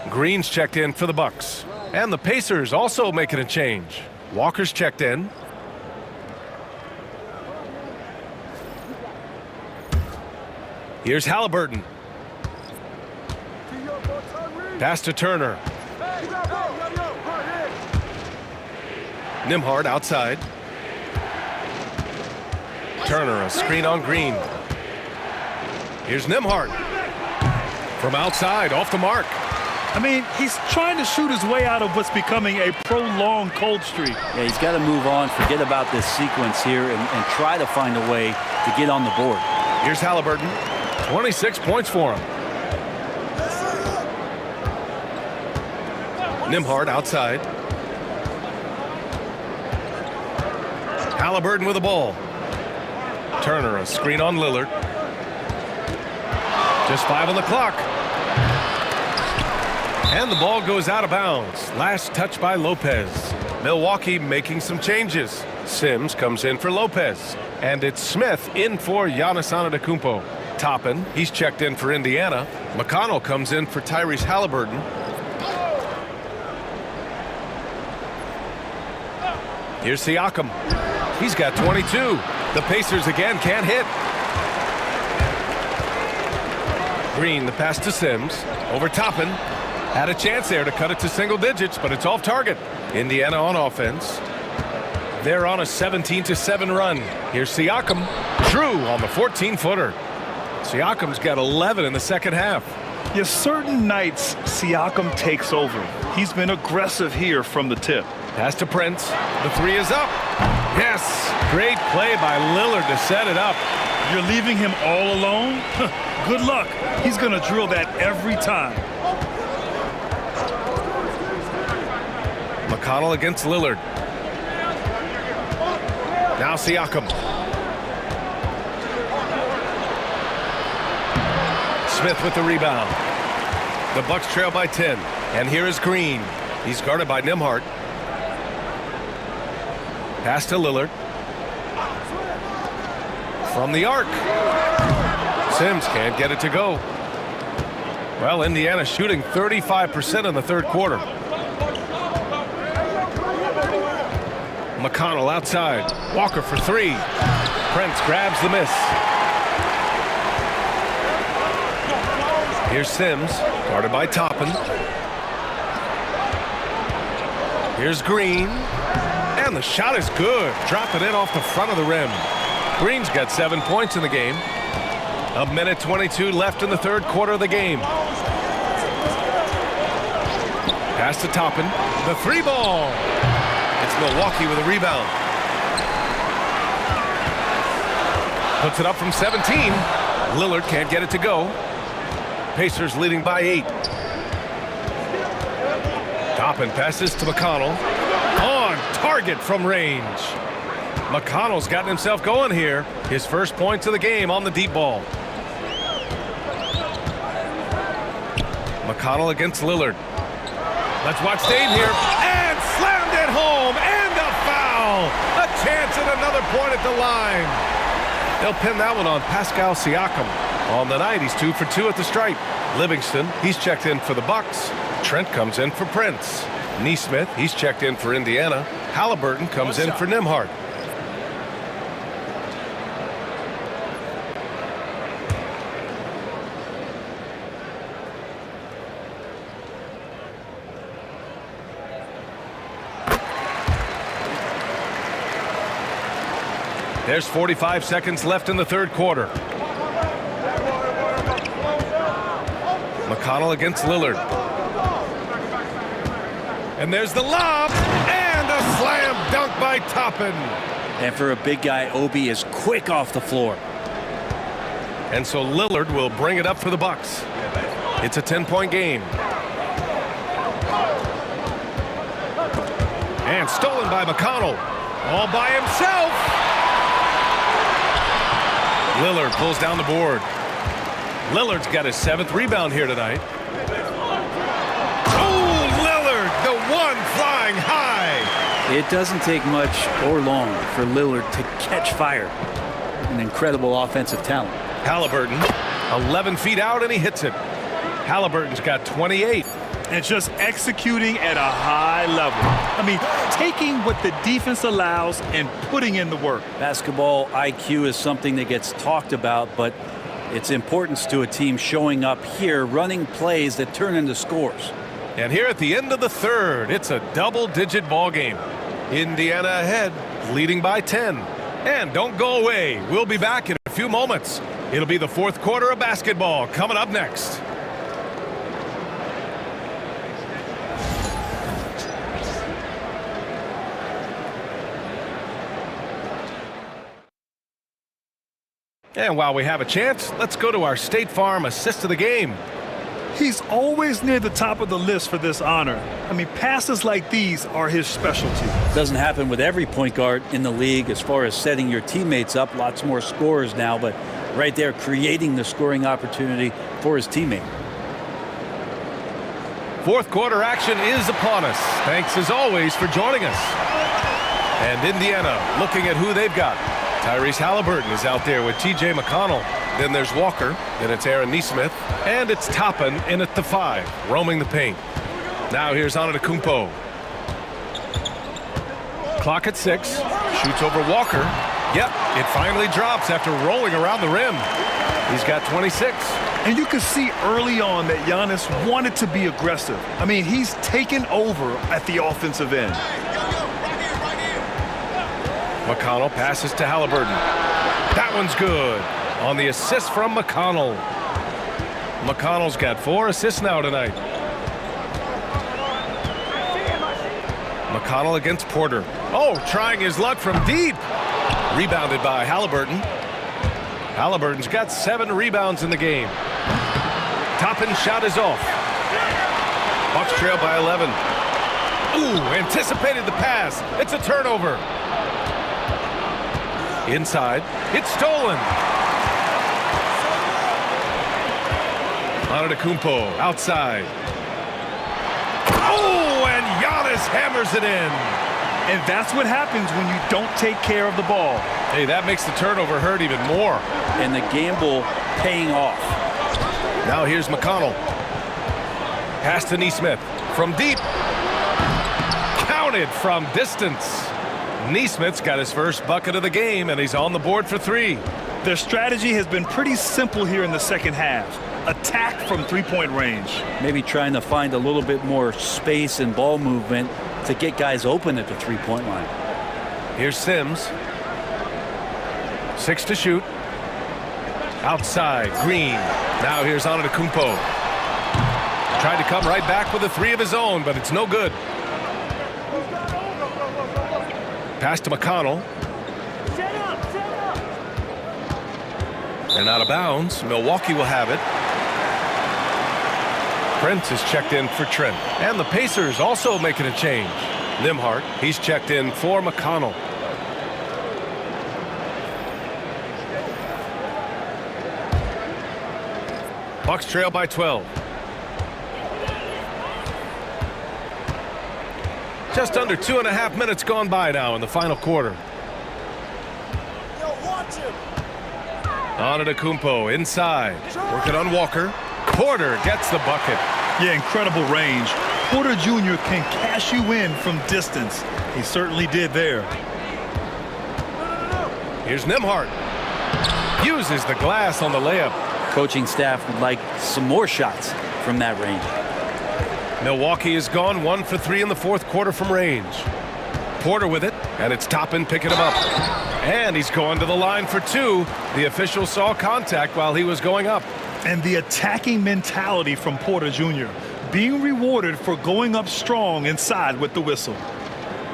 Green's checked in for the Bucks. And the Pacers also making a change. Walker's checked in. Here's Halliburton. Pass to Turner. Nembhard outside. Turner, a screen on Green. Here's Nembhard. From outside, off the mark. I mean, he's trying to shoot his way out of what's becoming a prolonged cold streak. Yeah, he's got to move on, forget about this sequence here, and try to find a way to get on the board. Here's Halliburton. 26 points for him. Nembhard outside. Halliburton with the ball. Turner, a screen on Lillard. Just 5 on the clock. And the ball goes out of bounds. Last touch by Lopez. Milwaukee making some changes. Sims comes in for Lopez. And it's Smith in for Giannis Antetokounmpo. Toppin, he's checked in for Indiana. McConnell comes in for Tyrese Halliburton. Here's Siakam. He's got 22. The Pacers again can't hit. Green, the pass to Sims. Over Toppin. Had a chance there to cut it to single digits, but it's off target. Indiana on offense. They're on a 17-7 run. Here's Siakam. Drew on the 14-footer. Siakam's got 11 in the second half. Yes, certain nights Siakam takes over. He's been aggressive here from the tip. Pass to Prince. The three is up. Yes! Great play by Lillard to set it up. You're leaving him all alone? Good luck. He's going to drill that every time. McConnell against Lillard. Now Siakam. Smith with the rebound. The Bucks trail by 10. And here is Green. He's guarded by Nembhard. Pass to Lillard. From the arc. Sims can't get it to go. Well, Indiana shooting 35% in the third quarter. McConnell outside. Walker for three. Prince grabs the miss. Here's Sims, guarded by Toppin. Here's Green. And the shot is good. Dropping it off the front of the rim. Green's got 7 points in the game. A minute 22 left in the third quarter of the game. Pass to Toppin. The three ball. It's Milwaukee with a rebound. Puts it up from 17. Lillard can't get it to go. Pacers leading by 8. Toppin passes to McConnell. On target from range. McConnell's gotten himself going here. His first points of the game on the deep ball. McConnell against Lillard. Let's watch Dame here. And slammed it home. And a foul. A chance at another point at the line. They'll pin that one on Pascal Siakam. On the night, he's 2 for 2 at the stripe. Livingston, he's checked in for the Bucks. Trent comes in for Prince. Nesmith, he's checked in for Indiana. Halliburton comes in for Nembhard. There's 45 seconds left in the third quarter. McConnell against Lillard. And there's the lob. And a slam dunk by Toppin. And for a big guy, Obi is quick off the floor. And so Lillard will bring it up for the Bucks. It's a 10-point game. And stolen by McConnell. All by himself. Lillard pulls down the board. Lillard's got his 7th rebound here tonight. Oh, Lillard, the one flying high. It doesn't take much or long for Lillard to catch fire. An incredible offensive talent. Halliburton, 11 feet out, and he hits it. Halliburton's got 28. And just executing at a high level. I mean, taking what the defense allows and putting in the work. Basketball IQ is something that gets talked about, but its importance to a team showing up here, running plays that turn into scores. And here at the end of the 3rd, it's a double-digit ball game. Indiana ahead, leading by 10. And don't go away. We'll be back in a few moments. It'll be the 4th quarter of basketball coming up next. And while we have a chance, let's go to our State Farm assist of the game. He's always near the top of the list for this honor. I mean, passes like these are his specialty. Doesn't happen with every point guard in the league as far as setting your teammates up. Lots more scorers now, but right there creating the scoring opportunity for his teammate. 4th quarter action is upon us. Thanks as always for joining us. And Indiana looking at who they've got. Tyrese Halliburton is out there with T.J. McConnell. Then there's Walker. Then it's Aaron Nesmith. And it's Toppin in at the 5, roaming the paint. Now here's Antetokounmpo. Clock at 6. Shoots over Walker. Yep, it finally drops after rolling around the rim. He's got 26. And you can see early on that Giannis wanted to be aggressive. I mean, he's taken over at the offensive end. McConnell passes to Halliburton. That one's good. On the assist from McConnell. McConnell's got 4 assists now tonight. McConnell against Porter. Oh, trying his luck from deep. Rebounded by Halliburton. Halliburton's got 7 rebounds in the game. Toppin's shot is off. Bucks trail by 11. Ooh, anticipated the pass. It's a turnover. Inside, it's stolen. Antetokounmpo outside. Oh, and Giannis hammers it in. And that's what happens when you don't take care of the ball. Hey, that makes the turnover hurt even more. And the gamble paying off. Now here's McConnell. Pass to Nesmith from deep. Counted from distance. Nesmith's got his first bucket of the game, and he's on the board for 3. Their strategy has been pretty simple here in the second half. Attack from 3-point range. Maybe trying to find a little bit more space and ball movement to get guys open at the 3-point line. Here's Sims. 6 to shoot. Outside, Green. Now here's Antetokounmpo. Tried to come right back with a 3 of his own, but it's no good. Pass to McConnell. And out of bounds. Milwaukee will have it. Trent is checked in for Trent. And the Pacers also making a change. Nembhard, he's checked in for McConnell. Bucks trail by 12. Just under 2.5 minutes gone by now in the final quarter. Antetokounmpo inside. Working on Walker. Porter gets the bucket. Yeah, incredible range. Porter Jr. can cash you in from distance. He certainly did there. Here's Nembhard. Uses the glass on the layup. Coaching staff would like some more shots from that range. Milwaukee is gone 1 for 3 in the 4th quarter from range. Porter with it, and it's Toppin picking him up. And he's going to the line for 2. The official saw contact while he was going up. And the attacking mentality from Porter Jr. being rewarded for going up strong inside with the whistle.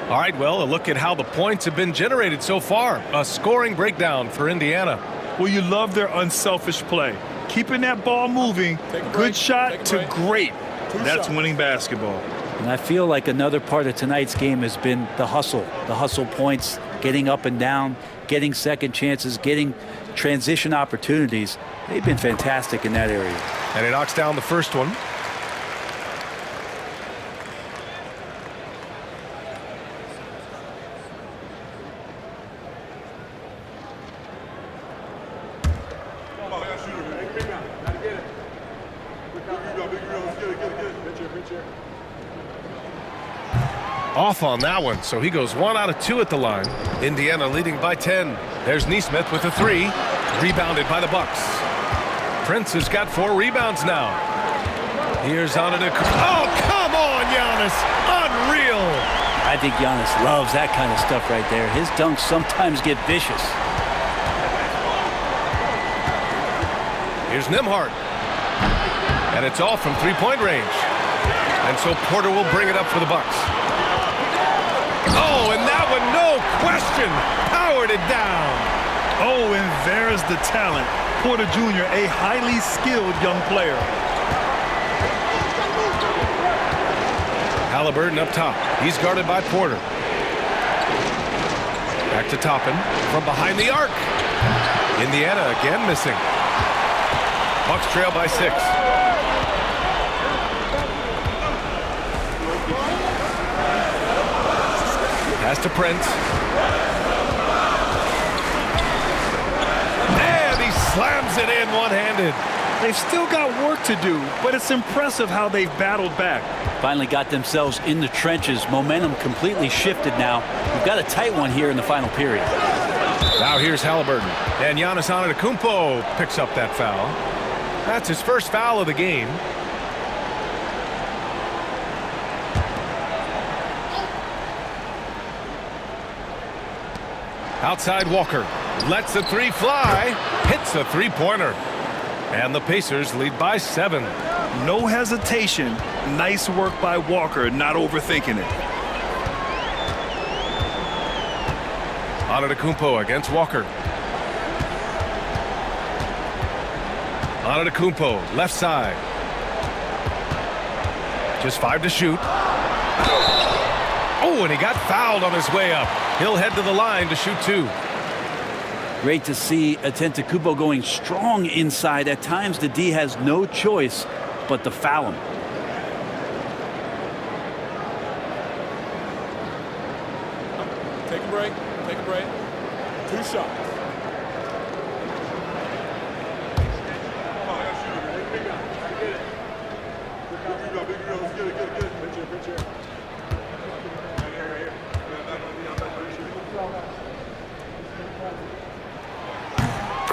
All right, well, a look at how the points have been generated so far. A scoring breakdown for Indiana. Well, you love their unselfish play. Keeping that ball moving, good shot to great. That's winning basketball. And I feel like another part of tonight's game has been the hustle points, getting up and down, getting second chances, getting transition opportunities. They've been fantastic in that area. And he knocks down the first one. Off on that one, so he goes 1 out of 2 at the line. Indiana leading by 10. There's Neesmith with a 3, rebounded by the Bucks. Prince has got 4 rebounds now. Here's Antetokounmpo. Oh, come on, Giannis! Unreal! I think Giannis loves that kind of stuff right there. His dunks sometimes get vicious. Here's Nembhard. And it's all from three-point range. And so Porter will bring it up for the Bucks. Oh, and that one, no question, powered it down. Oh, and there's the talent. Porter Jr., a highly skilled young player. Haliburton up top. He's guarded by Porter. Back to Toppin from behind the arc. Indiana again missing. Bucks trail by 6. Pass to Prince. And he slams it in one-handed. They've still got work to do, but it's impressive how they've battled back. Finally got themselves in the trenches. Momentum completely shifted now. We've got a tight one here in the final period. Now here's Haliburton. And Giannis Antetokounmpo picks up that foul. That's his first foul of the game. Outside Walker. Lets the 3 fly. Hits a three-pointer. And the Pacers lead by 7. No hesitation. Nice work by Walker, not overthinking it. Antetokounmpo against Walker. Antetokounmpo, left side. Just 5 to shoot. Oh, and he got fouled on his way up. He'll head to the line to shoot 2. Great to see Antetokounmpo going strong inside. At times, the D has no choice but to foul him. Take a break. Take a break. 2 shots.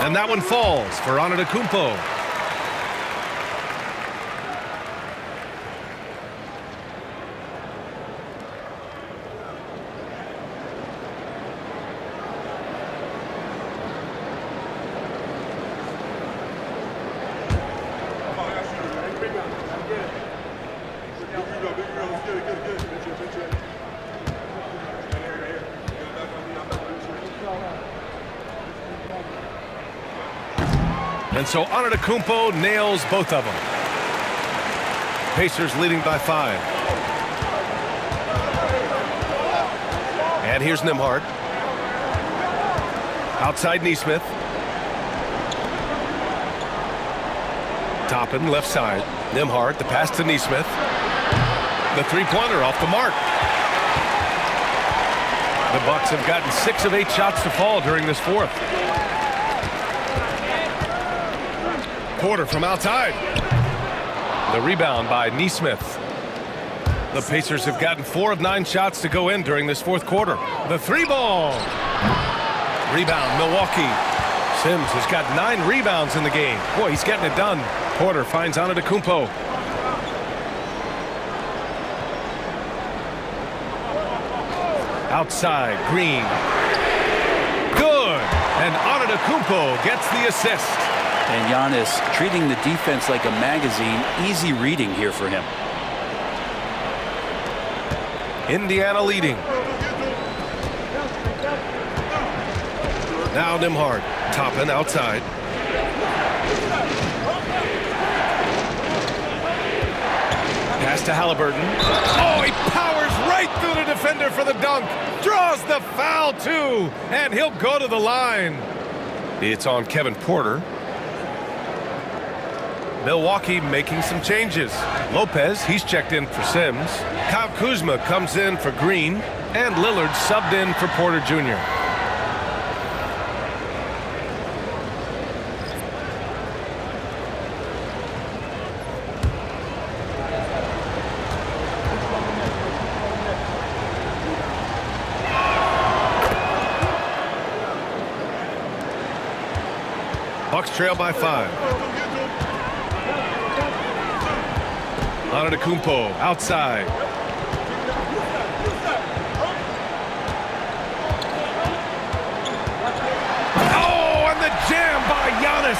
And that one falls for Antetokounmpo. And so Antetokounmpo nails both of them. Pacers leading by 5. And here's Nembhard. Outside Neesmith. Toppin left side. Nembhard, the pass to Neesmith. The three-pointer off the mark. The Bucks have gotten 6 of 8 shots to fall during this fourth. Porter from outside. The rebound by Neesmith. The Pacers have gotten 4 of 9 shots to go in during this fourth quarter. The 3-ball. Rebound, Milwaukee. Sims has got 9 rebounds in the game. Boy, he's getting it done. Porter finds Antetokounmpo. Outside, Green. Good. And Antetokounmpo gets the assist. And Giannis treating the defense like a magazine. Easy reading here for him. Indiana leading. Now Nembhard. Toppin outside. Pass to Halliburton. Oh, he powers right through the defender for the dunk. Draws the foul, too. And he'll go to the line. It's on Kevin Porter. Milwaukee making some changes. Lopez, he's checked in for Sims. Kyle Kuzma comes in for Green. And Lillard subbed in for Porter Jr. Bucks trail by 5. Antetokounmpo outside. Oh, and the jam by Giannis.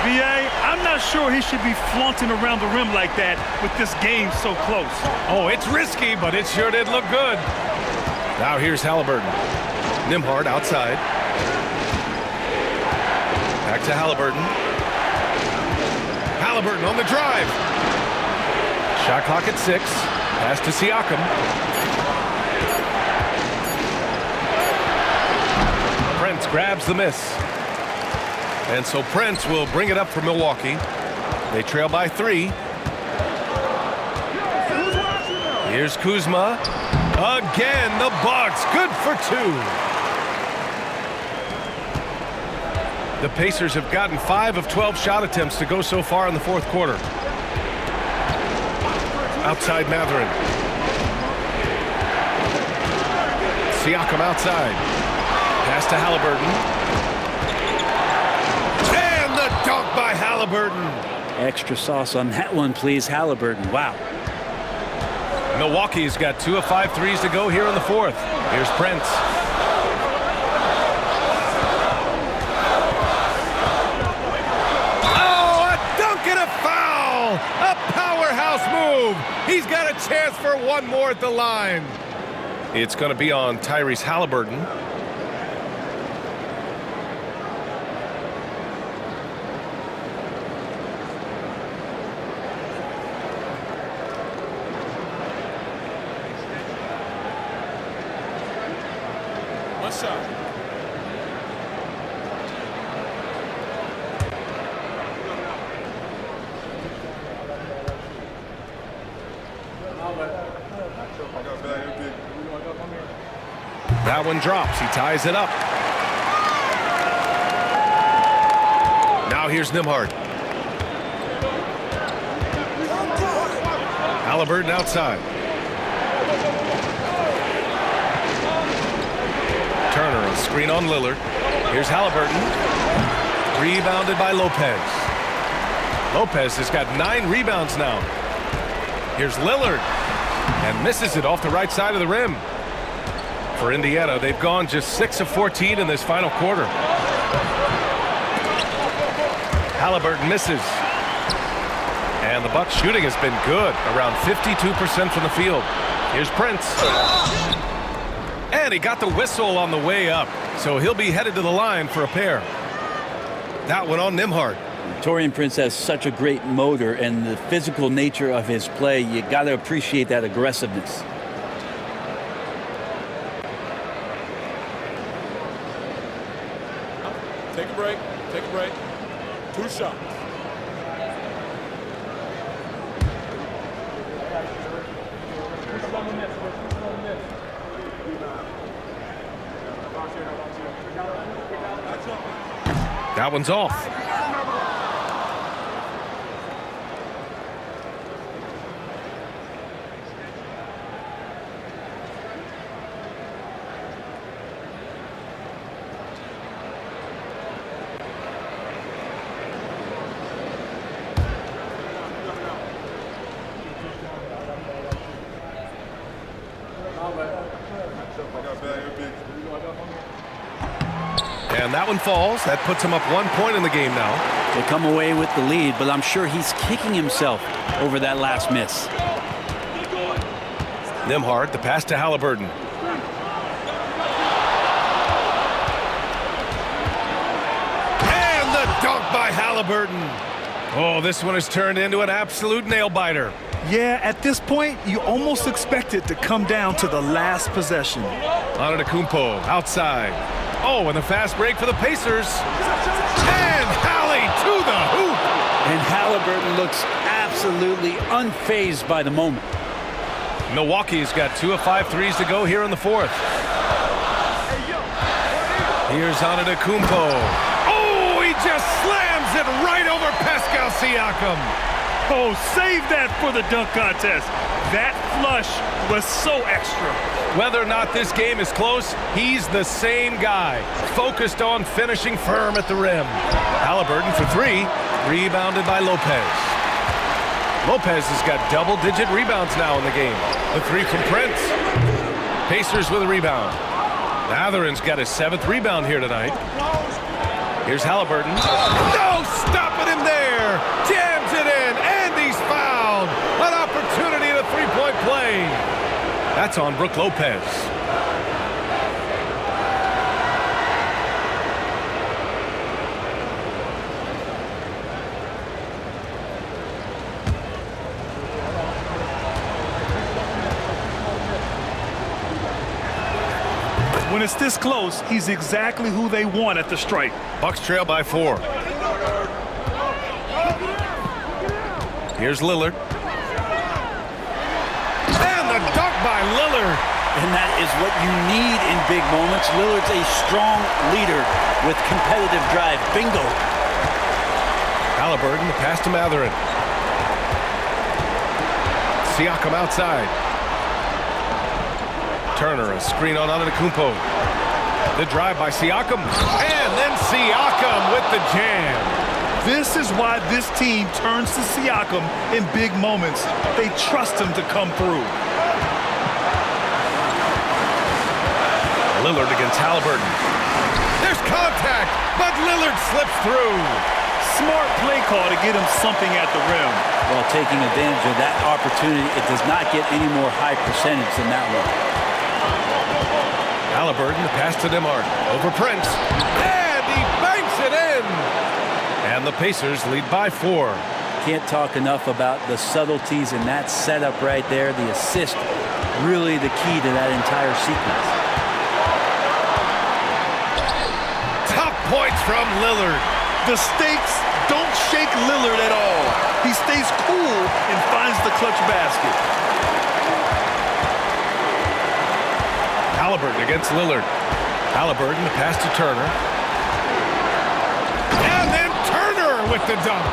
B.A., I'm not sure he should be flaunting around the rim like that with this game so close. Oh, it's risky, but it sure did look good. Now here's Halliburton. Nembhard outside. Back to Halliburton. Halliburton on the drive. Shot clock at 6. Pass to Siakam. Prince grabs the miss. And so Prince will bring it up for Milwaukee. They trail by 3. Here's Kuzma. Again, the Bucks. Good for 2. The Pacers have gotten 5 of 12 shot attempts to go so far in the fourth quarter. Outside Mathurin. Siakam outside. Pass to Halliburton. And the dunk by Halliburton. Extra sauce on that one, please, Halliburton. Wow. Milwaukee's got 2 of 5 threes to go here in the fourth. Here's Prince. A powerhouse move. He's got a chance for one more at the line. It's going to be on Tyrese Halliburton. One shot. That one drops. He ties it up. Now here's Nembhard. Halliburton outside. Turner, a screen on Lillard. Here's Halliburton. Rebounded by Lopez. Lopez has got 9 rebounds now. Here's Lillard. And misses it off the right side of the rim. For Indiana, they've gone just 6 of 14 in this final quarter. Halliburton misses. And the Bucks shooting has been good, around 52% from the field. Here's Prince. And he got the whistle on the way up, so he'll be headed to the line for a pair. That one on Nembhard. Taurean Prince has such a great motor, and the physical nature of his play, you got to appreciate that aggressiveness. Take a break. Take a break. 2 shots. That one's off. And that one falls. That puts him up 1 point in the game now. They come away with the lead, but I'm sure he's kicking himself over that last miss. Nembhard, the pass to Halliburton. And the dunk by Halliburton. Oh, this one has turned into an absolute nail-biter. Yeah, at this point, you almost expect it to come down to the last possession. Antetokounmpo outside. Oh, and the fast break for the Pacers. And Hallie to the hoop. And Halliburton looks absolutely unfazed by the moment. Milwaukee's got 2 of 5 threes to go here in the fourth. Here's Antetokounmpo. Oh, he just slams it right over Pascal Siakam. Oh, save that for the dunk contest. That flush was so extra. Whether or not this game is close, he's the same guy, focused on finishing firm at the rim. Halliburton for 3, rebounded by Lopez. Lopez has got double-digit rebounds now in the game. The 3 from Prince. Pacers with a rebound. Matherin's got his 7th rebound here tonight. Here's Halliburton. No, stopping him there. Jams it in, and he's fouled. An opportunity at a three-point play. That's on Brook Lopez. When it's this close, he's exactly who they want at the stripe. Bucks trail by 4. Here's Lillard. And the dunk by Lillard. And that is what you need in big moments. Lillard's a strong leader with competitive drive. Bingo. Halliburton, the pass to Matherin. Siakam outside. Turner, a screen on Antetokounmpo. The drive by Siakam. And then Siakam with the jam. This is why this team turns to Siakam in big moments. They trust him to come through. Lillard against Halliburton. There's contact, but Lillard slips through. Smart play call to get him something at the rim. While taking advantage of that opportunity, it does not get any more high percentage than that one. Halliburton, the pass to DeMar. Over Prince. And he banks it in. And the Pacers lead by 4. Can't talk enough about the subtleties in that setup right there. The assist, really the key to that entire sequence. Top points from Lillard. The stakes don't shake Lillard at all. He stays cool and finds the clutch basket. Halliburton against Lillard. Halliburton, the pass to Turner. And then Turner with the dunk.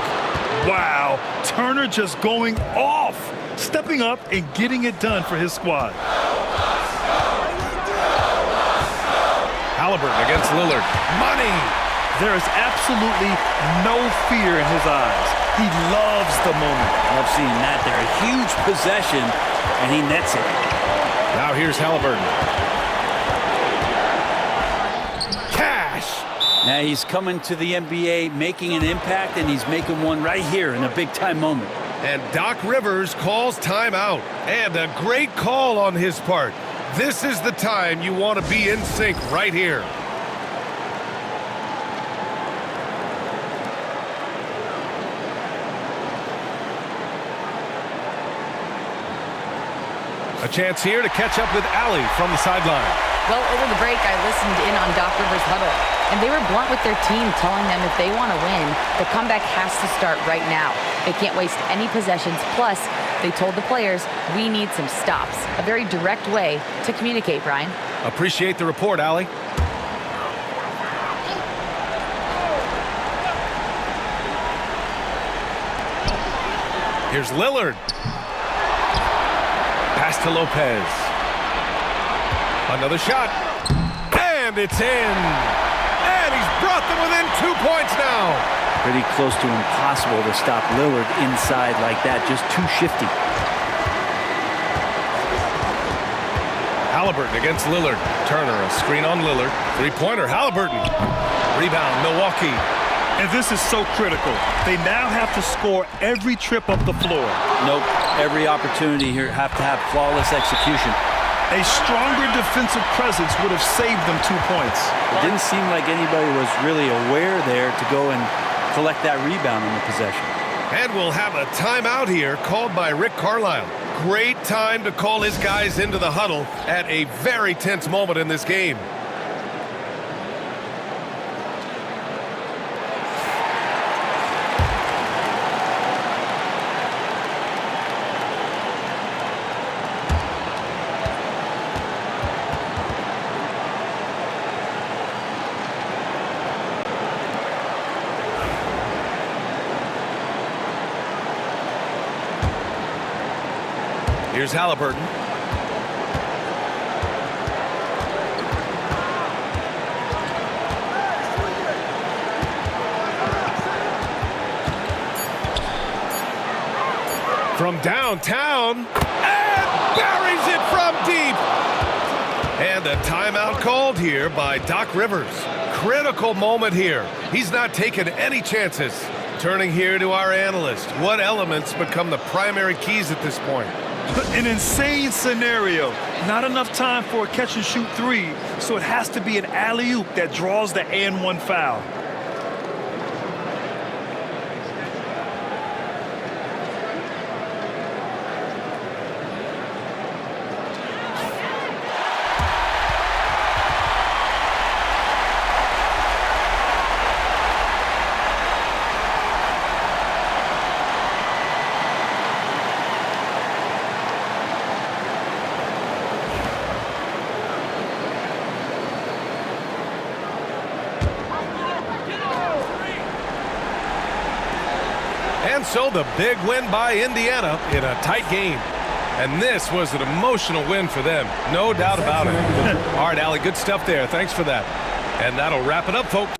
Wow, Turner just going off, stepping up and getting it done for his squad. Halliburton against Lillard. Money. There is absolutely no fear in his eyes. He loves the moment. Love seeing that there. A huge possession, and he nets it. Now here's Halliburton. Cash. Now he's coming to the NBA, making an impact, and he's making one right here in a big-time moment. And Doc Rivers calls timeout. And a great call on his part. This is the time you want to be in sync right here. A chance here to catch up with Allie from the sideline. Well, over the break, I listened in on Doc Rivers' huddle, and they were blunt with their team, telling them if they want to win, the comeback has to start right now. They can't waste any possessions. Plus, they told the players, we need some stops. A very direct way to communicate, Brian. Appreciate the report, Allie. Here's Lillard. Pass to Lopez. Another shot. And it's in. And he's brought them within 2 points now. Pretty close to impossible to stop Lillard inside like that. Just too shifty. Halliburton against Lillard. Turner, a screen on Lillard. Three-pointer, Halliburton. Rebound, Milwaukee. And this is so critical. They now have to score every trip up the floor. Nope. Every opportunity here have to have flawless execution. A stronger defensive presence would have saved them 2 points. It didn't seem like anybody was really aware there to go and collect that rebound in the possession. And we'll have a timeout here called by Rick Carlisle. Great time to call his guys into the huddle at a very tense moment in this game. Here's Halliburton. From downtown, and buries it from deep. And a timeout called here by Doc Rivers. Critical moment here. He's not taking any chances. Turning here to our analyst. What elements become the primary keys at this point? An insane scenario. Not enough time for a catch-and-shoot three, so it has to be an alley-oop that draws the and one foul. And so the big win by Indiana in a tight game. And this was an emotional win for them. No doubt about it. All right, Allie, good stuff there. Thanks for that. And that'll wrap it up, folks.